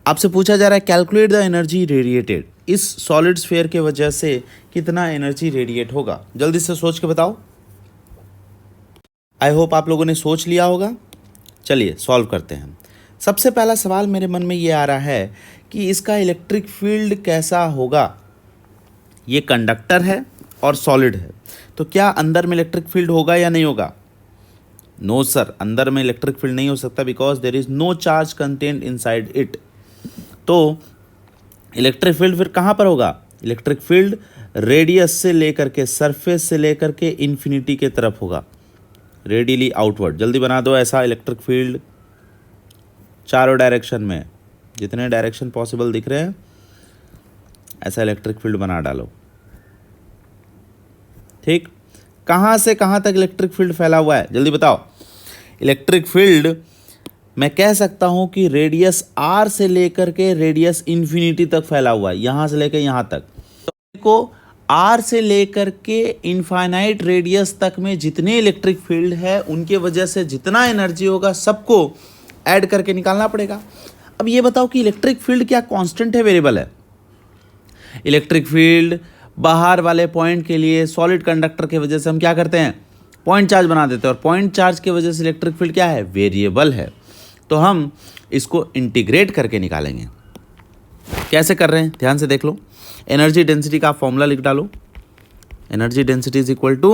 आपसे पूछा जा रहा है कैलकुलेट द एनर्जी रेडिएटेड। इस सॉलिड स्फीयर के वजह से कितना एनर्जी रेडिएट होगा? जल्दी से सोच के बताओ। आई होप आप लोगों ने सोच लिया होगा। चलिए सॉल्व करते हैं। सबसे पहला सवाल मेरे मन में ये आ रहा है कि इसका इलेक्ट्रिक फील्ड कैसा होगा। ये कंडक्टर है और सॉलिड है, तो क्या अंदर में इलेक्ट्रिक फील्ड होगा या नहीं होगा? नो सर, अंदर में इलेक्ट्रिक फील्ड नहीं हो सकता because there is no charge content inside it. तो इलेक्ट्रिक फील्ड फिर कहाँ पर होगा? इलेक्ट्रिक फील्ड रेडियस से लेकर के, सरफेस से लेकर के इन्फिनिटी के तरफ होगा। Radially outward. जल्दी बना दो ऐसा इलेक्ट्रिक फील्ड चारों डायरेक्शन में, जितने डायरेक्शन पॉसिबल दिख रहे हैं ऐसा इलेक्ट्रिक फील्ड बना डालो। ठीक, कहाँ से कहाँ तक इलेक्ट्रिक फील्ड फैला हुआ है जल्दी बताओ। इलेक्ट्रिक फील्ड मैं कह सकता हूँ कि रेडियस आर से लेकर के रेडियस इन्फिनिटी तक फैला हुआ है, यहाँ से लेकर यहाँ तक। तो देखो आर से लेकर के इनफाइनाइट रेडियस तक में जितने इलेक्ट्रिक फील्ड है उनके वजह से जितना एनर्जी होगा सबको ऐड करके निकालना पड़ेगा। अब ये बताओ कि इलेक्ट्रिक फील्ड क्या कांस्टेंट है, वेरिएबल है? इलेक्ट्रिक फील्ड बाहर वाले पॉइंट के लिए सॉलिड कंडक्टर की वजह से हम क्या करते हैं, पॉइंट चार्ज बना देते हैं, और पॉइंट चार्ज की वजह से इलेक्ट्रिक फील्ड क्या है, वेरिएबल है। तो हम इसको इंटीग्रेट करके निकालेंगे। कैसे कर रहे हैं ध्यान से देख लो। एनर्जी डेंसिटी का फॉर्मूला लिख डालो। Energy density is equal to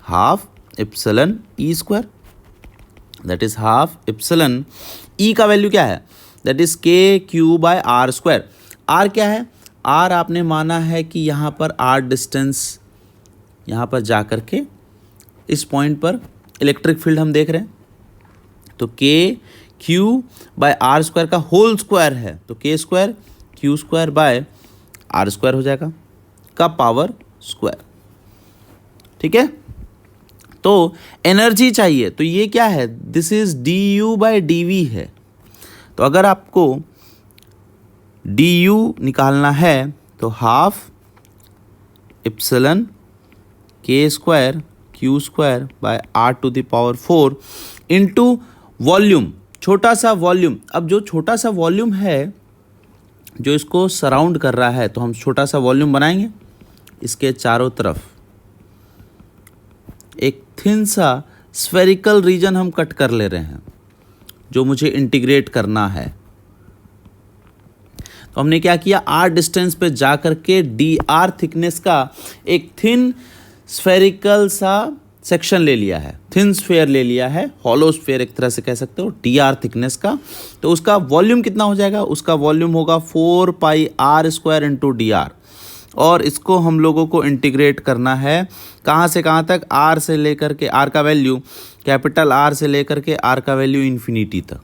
half epsilon E square, that is half epsilon E का वैल्यू क्या है, दैट इज के Q by are square. R क्या है, आर आपने माना है कि यहाँ पर आर डिस्टेंस, यहाँ पर जा कर के इस पॉइंट पर इलेक्ट्रिक फील्ड हम देख रहे हैं। तो K Q by are square का होल स्क्वायर है, तो K square Q square by are square हो जाएगा का पावर स्क्वायर। ठीक है, तो एनर्जी चाहिए तो ये क्या है, this is D U by D V है। तो अगर आपको डी यू निकालना है तो half epsilon K square Q square by R to the power 4 into volume, छोटा सा वॉल्यूम। अब जो छोटा सा वॉल्यूम है जो इसको सराउंड कर रहा है, तो हम छोटा सा वॉल्यूम बनाएंगे, इसके चारों तरफ एक थिन सा स्फेरिकल रीजन हम कट कर ले रहे हैं जो मुझे इंटीग्रेट करना है। तो हमने क्या किया, आर डिस्टेंस पे जा करके डी आर थिकनेस का एक थिन स्फेरिकल सा सेक्शन ले लिया है, थिन स्फेयर ले लिया है, हॉलो स्फेयर एक तरह से कह सकते हो, डी आर थिकनेस का। तो उसका वॉल्यूम कितना हो जाएगा, उसका वॉल्यूम होगा 4 pi are square into D r. और इसको हम लोगों को इंटीग्रेट करना है कहाँ से कहाँ तक, आर से लेकर के, आर का वैल्यू कैपिटल आर से लेकर के आर का वैल्यू इन्फिनिटी तक।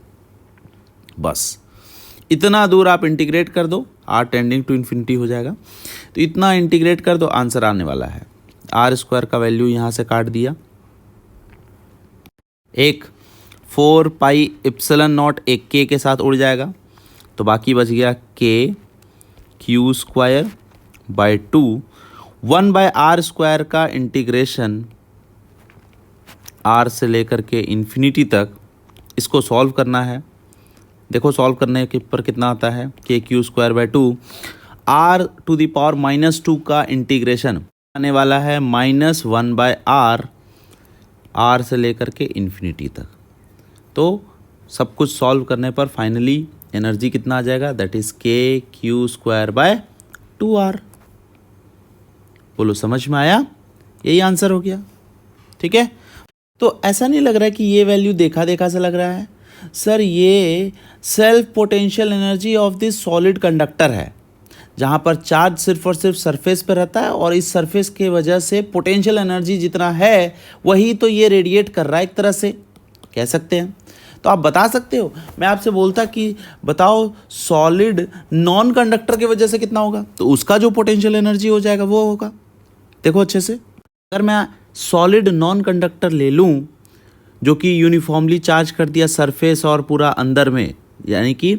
बस इतना दूर आप इंटीग्रेट कर दो, आर टेंडिंग टू इन्फिनिटी हो जाएगा। तो इतना इंटीग्रेट कर दो, आंसर आने वाला है। आर स्क्वायर का वैल्यू यहाँ से काट दिया, एक 4 पाई एप्सिलॉन नॉट एक के के साथ उड़ जाएगा, तो बाकी बच गया K Q square by 2 1 by are square का इंटीग्रेशन आर से लेकर के इन्फिनिटी तक। इसको सॉल्व करना है, देखो सॉल्व करने के पर कितना आता है, K Q square by 2 R to the power -2 का इंटीग्रेशन आने वाला है -1 बाय आर, आर से लेकर के इन्फिनिटी तक। तो सब कुछ सॉल्व करने पर फाइनली एनर्जी कितना आ जाएगा, दैट इज के क्यू स्क्वायर बाय 2r। बोलो समझ में आया, यही आंसर हो गया। ठीक है, तो ऐसा नहीं लग रहा है कि ये वैल्यू देखा देखा से लग रहा है सर, ये self potential energy of this solid conductor है, जहाँ पर चार्ज सिर्फ और सिर्फ सरफेस पर रहता है, और इस सरफेस के वजह से पोटेंशियल एनर्जी जितना है वही तो ये रेडिएट कर रहा है, एक तरह से कह सकते हैं। तो आप बता सकते हो, मैं आपसे बोलता कि बताओ सॉलिड नॉन कंडक्टर की वजह से कितना होगा, तो उसका जो पोटेंशियल एनर्जी हो जाएगा वो होगा। देखो अच्छे से, अगर मैं सॉलिड नॉन कंडक्टर ले लूँ जो कि यूनिफॉर्मली चार्ज कर दिया सरफेस और पूरा अंदर में, यानी कि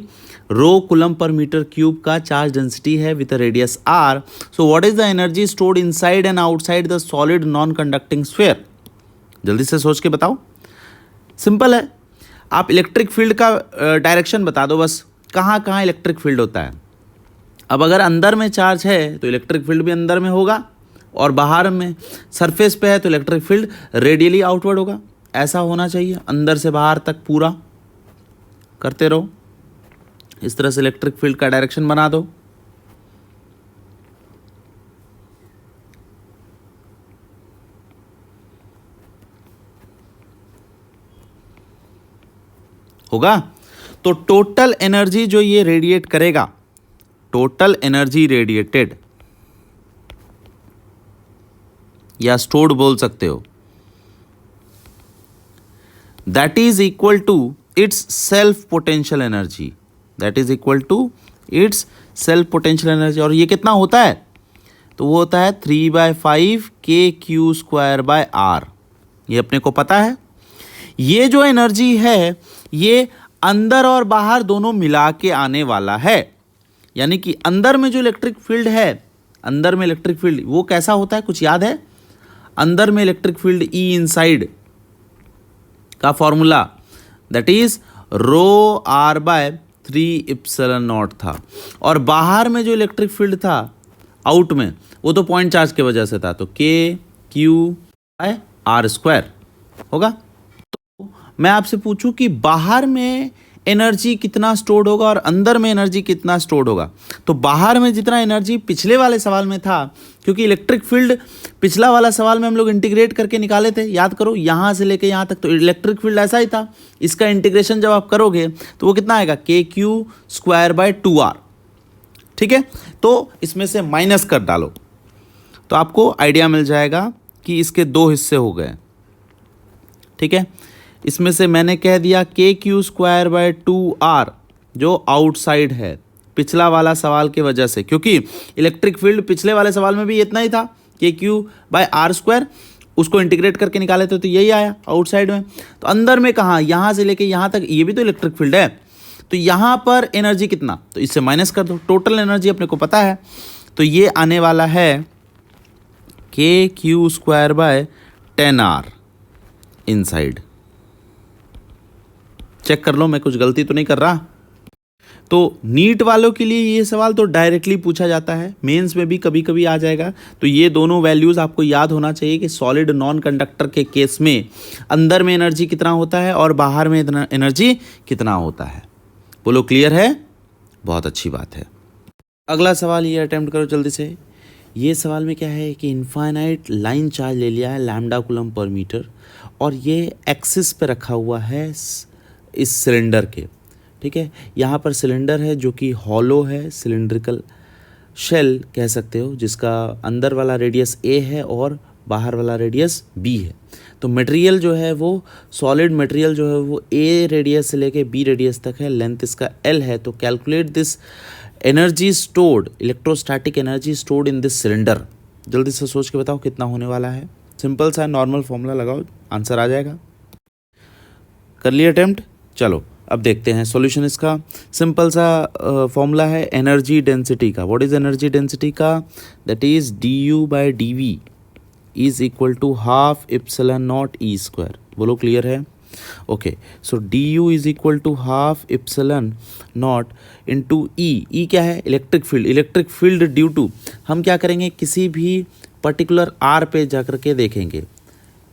रो कूलम पर मीटर क्यूब का चार्ज डेंसिटी है with radius R, so what is the energy stored inside and outside the solid non conducting sphere. जल्दी से सोच के बताओ, सिंपल है। आप इलेक्ट्रिक फील्ड का डायरेक्शन बता दो बस, कहाँ कहाँ इलेक्ट्रिक फील्ड होता है। अब अगर अंदर में चार्ज है तो इलेक्ट्रिक फील्ड भी अंदर में होगा, और बाहर में सरफेस पे है तो इलेक्ट्रिक फील्ड रेडियली आउटवर्ड होगा। ऐसा होना चाहिए, अंदर से बाहर तक पूरा करते रहो, इस तरह से इलेक्ट्रिक फील्ड का डायरेक्शन बना दो। होगा, तो टोटल एनर्जी जो ये रेडिएट करेगा, टोटल एनर्जी रेडिएटेड या स्टोर्ड बोल सकते हो, that is equal to its self potential energy, that is equal to its self potential energy. और ये कितना होता है? तो वो होता है 3/5 KQ²/R। ये अपने को पता है। ये जो एनर्जी है ये अंदर और बाहर दोनों मिला के आने वाला है, यानी कि अंदर में जो इलेक्ट्रिक फील्ड है, अंदर में इलेक्ट्रिक फील्ड वो कैसा होता है, कुछ याद है? अंदर में इलेक्ट्रिक फील्ड E इनसाइड का फॉर्मूला दैट इज ρr/3ε0 था, और बाहर में जो इलेक्ट्रिक फील्ड था आउट में वो तो पॉइंट चार्ज की वजह से था, तो KQ/R² होगा। तो मैं आपसे पूछूं कि बाहर में एनर्जी कितना स्टोर्ड होगा और अंदर में एनर्जी कितना स्टोर्ड होगा, तो बाहर में जितना एनर्जी पिछले वाले सवाल में था, क्योंकि इलेक्ट्रिक फील्ड पिछला वाला सवाल में हम लोग इंटीग्रेट करके निकाले थे, याद करो, यहाँ से लेके यहाँ तक तो इलेक्ट्रिक फील्ड ऐसा ही था। इसका इंटीग्रेशन जब आप करोगे तो वो कितना आएगा, KQ²/2R। ठीक है, तो इसमें से माइनस कर डालो तो आपको आइडिया मिल जाएगा कि इसके दो हिस्से हो गए। ठीक है, इसमें से मैंने कह दिया KQ²/2R जो आउटसाइड है पिछला वाला सवाल के वजह से, क्योंकि इलेक्ट्रिक फील्ड पिछले वाले सवाल में भी इतना ही था KQ/R², उसको इंटीग्रेट करके निकाले थे तो यही आया आउटसाइड में। तो अंदर में कहाँ, यहाँ से लेके यहाँ तक ये भी तो इलेक्ट्रिक फील्ड है, तो यहाँ पर एनर्जी कितना, तो इससे माइनस कर दो, टोटल एनर्जी अपने को पता है, तो ये आने वाला है KQ²/10R इनसाइड। चेक कर लो मैं कुछ गलती तो नहीं कर रहा। तो नीट वालों के लिए ये सवाल तो डायरेक्टली पूछा जाता है, मेंस में भी कभी कभी आ जाएगा। तो ये दोनों वैल्यूज़ आपको याद होना चाहिए कि सॉलिड नॉन कंडक्टर के केस में अंदर में एनर्जी कितना होता है और बाहर में एनर्जी कितना होता है। बोलो क्लियर है? बहुत अच्छी बात है। अगला सवाल ये अटेम्प्ट करो जल्दी से। ये सवाल में क्या है कि इनफाइनाइट लाइन चार्ज ले लिया है लैम्डा कूलम पर मीटर, और ये एक्सिस पे रखा हुआ है इस सिलेंडर के। ठीक है, यहाँ पर सिलेंडर है जो कि हॉलो है, सिलिंड्रिकल शेल कह सकते हो, जिसका अंदर वाला रेडियस A है और बाहर वाला रेडियस B है। तो मटेरियल जो है वो सॉलिड मटेरियल जो है वो A रेडियस से लेके B रेडियस तक है, लेंथ इसका L है। तो calculate this energy stored, electrostatic energy stored in this cylinder. जल्दी से सोच के बताओ कितना होने वाला है। सिंपल सा नॉर्मल फॉर्मूला लगाओ, आंसर आ जाएगा। कर लिया अटेम्प्ट? चलो अब देखते हैं सॉल्यूशन इसका। सिंपल सा फॉर्मूला है एनर्जी डेंसिटी का। व्हाट इज एनर्जी डेंसिटी का? That is du/dv is equal to ½ ε0 E²। बोलो क्लियर है? Okay, so du is equal to ½ ε0 into E क्या है? Electric field. Electric field due to, हम क्या करेंगे, किसी भी पर्टिकुलर R पे जा कर के देखेंगे,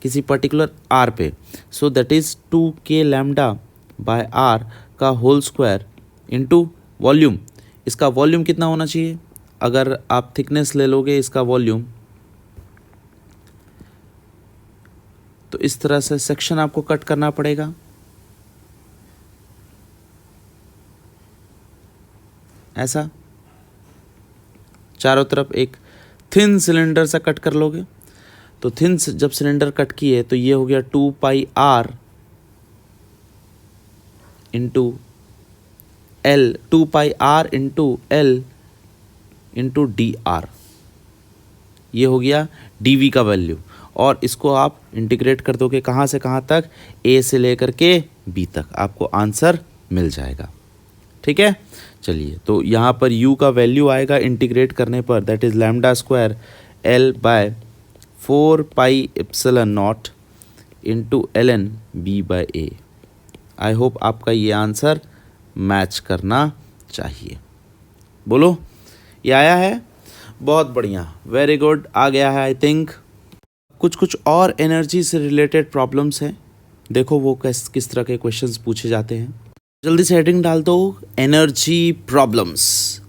किसी पर्टिकुलर R पे। So that is 2k λ/R का होल स्क्वायर इंटू वॉल्यूम। इसका वॉल्यूम कितना होना चाहिए? अगर आप थिकनेस ले लोगे इसका वॉल्यूम, तो इस तरह से सेक्शन आपको कट करना पड़ेगा, ऐसा चारों तरफ एक थिन सिलेंडर सा कट कर लोगे। तो थिन जब सिलेंडर कट किए तो ये हो गया 2πr into L, 2πr into L into dr, ये हो गया dv का वैल्यू। और इसको आप इंटीग्रेट कर दोगे कहाँ से कहाँ तक, A से लेकर के B तक, आपको आंसर मिल जाएगा। ठीक है, चलिए तो यहाँ पर U का वैल्यू आएगा इंटीग्रेट करने पर, that is λ² L/4πε0 into ln B/A। I hope आपका ये आंसर मैच करना चाहिए। बोलो ये आया है? बहुत बढ़िया, वेरी गुड, आ गया है आई थिंक। कुछ और एनर्जी से रिलेटेड प्रॉब्लम्स हैं, देखो वो किस तरह के क्वेश्चंस पूछे जाते हैं। जल्दी से हेडिंग डाल दो, एनर्जी प्रॉब्लम्स।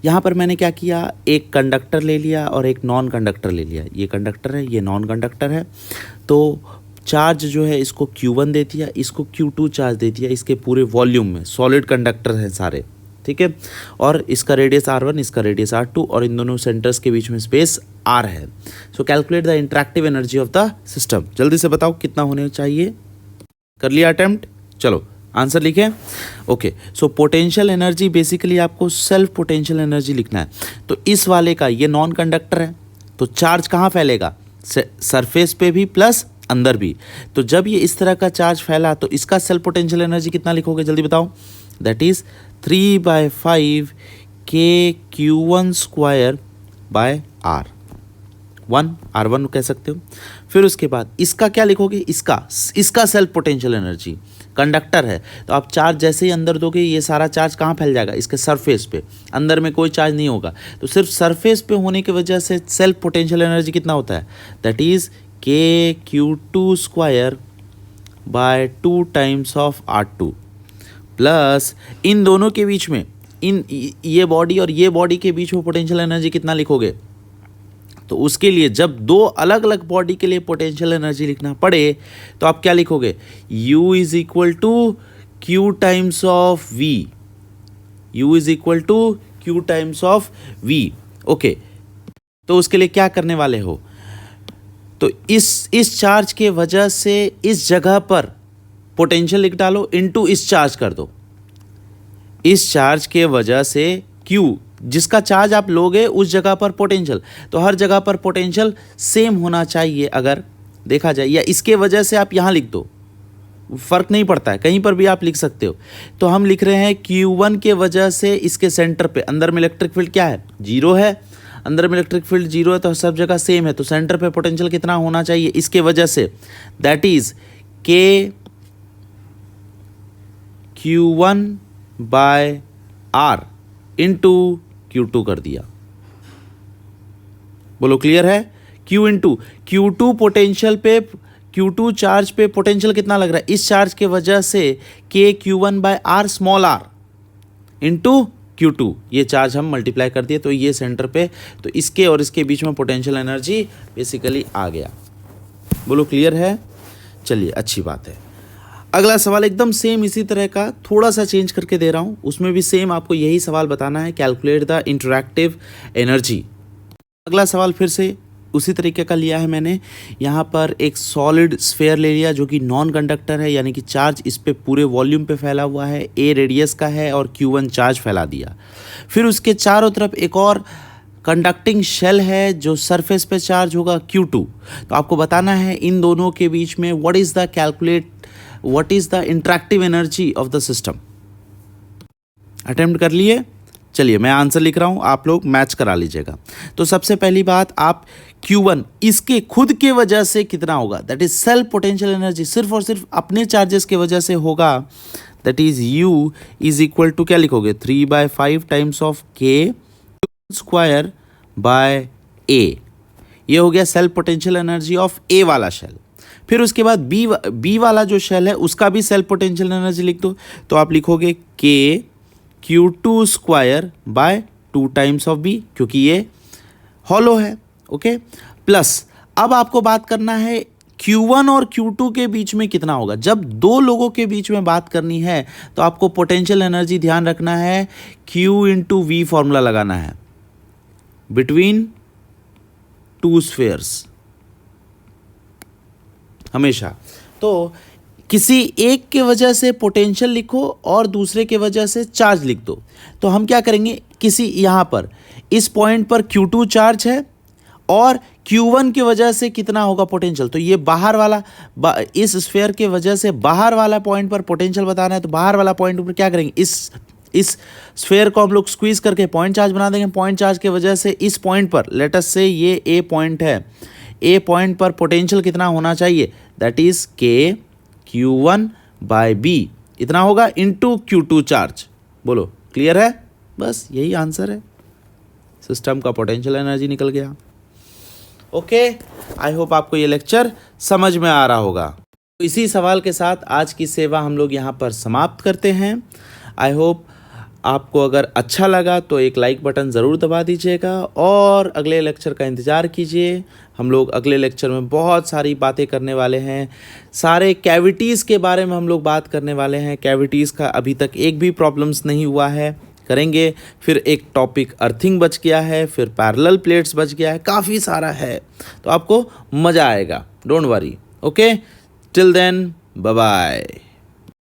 यहाँ पर मैंने क्या किया, एक कंडक्टर ले लिया और एक नॉन कंडक्टर ले लिया। ये कंडक्टर है, ये नॉन कंडक्टर है। तो चार्ज जो है इसको Q1 दे दिया, इसको Q2 चार्ज दे दिया इसके पूरे वॉल्यूम में। सॉलिड कंडक्टर हैं सारे, ठीक है। और इसका रेडियस R1, इसका रेडियस R2, और इन दोनों सेंटर्स के बीच में स्पेस R है। सो calculate the interactive energy of the system. जल्दी से बताओ कितना होने चाहिए। कर लिया अटेम्प्ट, चलो आंसर लिखें। Okay, so potential energy basically आपको सेल्फ पोटेंशियल एनर्जी लिखना है। तो इस वाले का ये नॉन कंडक्टर है, तो चार्ज कहाँ फैलेगा, सरफेस पे भी प्लस अंदर भी। तो जब ये इस तरह का चार्ज फैला तो इसका सेल्फ पोटेंशियल एनर्जी कितना लिखोगे, जल्दी बताओ। That is 3/5 KQ1² bye R1 कह सकते हो। फिर उसके बाद इसका क्या लिखोगे, इसका सेल्फ पोटेंशियल एनर्जी, कंडक्टर है तो आप चार्ज जैसे ही अंदर दोगे ये सारा चार्ज कहाँ फैल जाएगा, इसके सरफेस पे, अंदर में कोई चार्ज नहीं होगा। तो सिर्फ सरफेस पे होने की वजह से सेल्फ पोटेंशियल एनर्जी कितना होता है, that is KQ2² by 2 times of R2 plus इन दोनों के बीच में, ये बॉडी और ये बॉडी के बीच में पोटेंशियल एनर्जी कितना लिखोगे। तो उसके लिए जब दो अलग अलग बॉडी के लिए पोटेंशियल एनर्जी लिखना पड़े तो आप क्या लिखोगे, U is equal to Q times of V, U is equal to Q times of V। Okay, तो उसके लिए क्या करने वाले हो, तो इस चार्ज के वजह से इस जगह पर पोटेंशियल लिख डालो, इनटू इस चार्ज कर दो। इस चार्ज के वजह से Q, जिसका चार्ज आप लोगे उस जगह पर पोटेंशियल, तो हर जगह पर पोटेंशियल सेम होना चाहिए अगर देखा जाए, या इसके वजह से आप यहाँ लिख दो, फर्क नहीं पड़ता है, कहीं पर भी आप लिख सकते हो। तो हम लिख रहे हैं Q1 के वजह से इसके सेंटर पे, अंदर में इलेक्ट्रिक फील्ड क्या है, 0 है, अंदर में इलेक्ट्रिक फील्ड 0 है तो सब जगह सेम है, तो सेंटर पे पोटेंशियल कितना होना चाहिए इसके वजह से, that is KQ1 by R into Q2 कर दिया। बोलो क्लियर है, Q इंटू Q2 पोटेंशियल पे, Q2 चार्ज पे पोटेंशियल कितना लग रहा है, इस चार्ज के वजह से KQ1 by R small r into Q2, ये चार्ज हम मल्टीप्लाई कर दिए तो ये सेंटर पे, तो इसके और इसके बीच में पोटेंशियल एनर्जी बेसिकली आ गया। बोलो क्लियर है, चलिए अच्छी बात है। अगला सवाल एकदम सेम इसी तरह का, थोड़ा सा चेंज करके दे रहा हूँ, उसमें भी सेम आपको यही सवाल बताना है, कैलकुलेट द इंटरैक्टिव एनर्जी। अगला सवाल फिर से उसी तरीके का लिया है मैंने, यहाँ पर एक सॉलिड स्फेयर ले लिया जो कि नॉन कंडक्टर है, यानी कि चार्ज इस पे पूरे वॉल्यूम पे फैला हुआ है, A रेडियस का है और Q1 चार्ज फैला दिया। फिर उसके चारों तरफ एक और कंडक्टिंग शेल है जो सरफेस पे चार्ज होगा Q2। तो आपको बताना है इन दोनों के बीच में what is the interactive energy of the system. Attempt कर लिए, चलिए मैं आंसर लिख रहा हूं, आप लोग मैच करा लीजिएगा। तो सबसे पहली बात, आप Q1 इसके खुद के वजह से कितना होगा, that is self potential energy, सिर्फ और सिर्फ अपने चार्जेस के वजह से होगा, that is U is equal to क्या लिखोगे, 3/5 times of K² bye A। ये हो गया self potential energy of A वाला शेल। फिर उसके बाद बी वाला जो शेल है उसका भी सेल्फ पोटेंशियल एनर्जी लिख दो, तो आप लिखोगे KQ2² by 2 times of B, क्योंकि ये हॉलो है। ओके, प्लस अब आपको बात करना है Q1 और Q2 के बीच में कितना होगा। जब दो लोगों के बीच में बात करनी है तो आपको पोटेंशियल एनर्जी ध्यान रखना है, Q इंटू V फॉर्मूला लगाना है, बिटवीन 2 स्फेयर्स हमेशा। तो किसी एक के वजह से पोटेंशियल लिखो और दूसरे के वजह से चार्ज लिख दो। तो हम क्या करेंगे, किसी यहाँ पर इस पॉइंट पर Q2 चार्ज है और Q1 की वजह से कितना होगा पोटेंशियल, तो ये बाहर वाला इस स्फेयर के वजह से बाहर वाला पॉइंट पर पोटेंशियल बताना है। तो बाहर वाला पॉइंट पर क्या करेंगे, इस स्फेयर को हम लोग स्क्वीज करके पॉइंट चार्ज बना देंगे। पॉइंट चार्ज के वजह से इस पॉइंट पर, लेट अस से ये A पॉइंट है, A पॉइंट पर पोटेंशियल कितना होना चाहिए, that is KQ1 bye B, इतना होगा इंटू Q2 चार्ज। बोलो क्लियर है, बस यही आंसर है, सिस्टम का पोटेंशियल एनर्जी निकल गया। ओके, आई होप आपको ये लेक्चर समझ में आ रहा होगा। तो इसी सवाल के साथ आज की सेवा हम लोग यहाँ पर समाप्त करते हैं। आई होप आपको अगर अच्छा लगा तो एक लाइक बटन ज़रूर दबा दीजिएगा और अगले लेक्चर का इंतज़ार कीजिए। हम लोग अगले लेक्चर में बहुत सारी बातें करने वाले हैं, सारे कैविटीज़ के बारे में हम लोग बात करने वाले हैं। कैविटीज़ का अभी तक एक भी प्रॉब्लम्स नहीं हुआ है, करेंगे। फिर एक टॉपिक अर्थिंग बच गया है, फिर पैरेलल प्लेट्स बच गया है, काफ़ी सारा है, तो आपको मज़ा आएगा, don't worry. Okay, till then bye bye.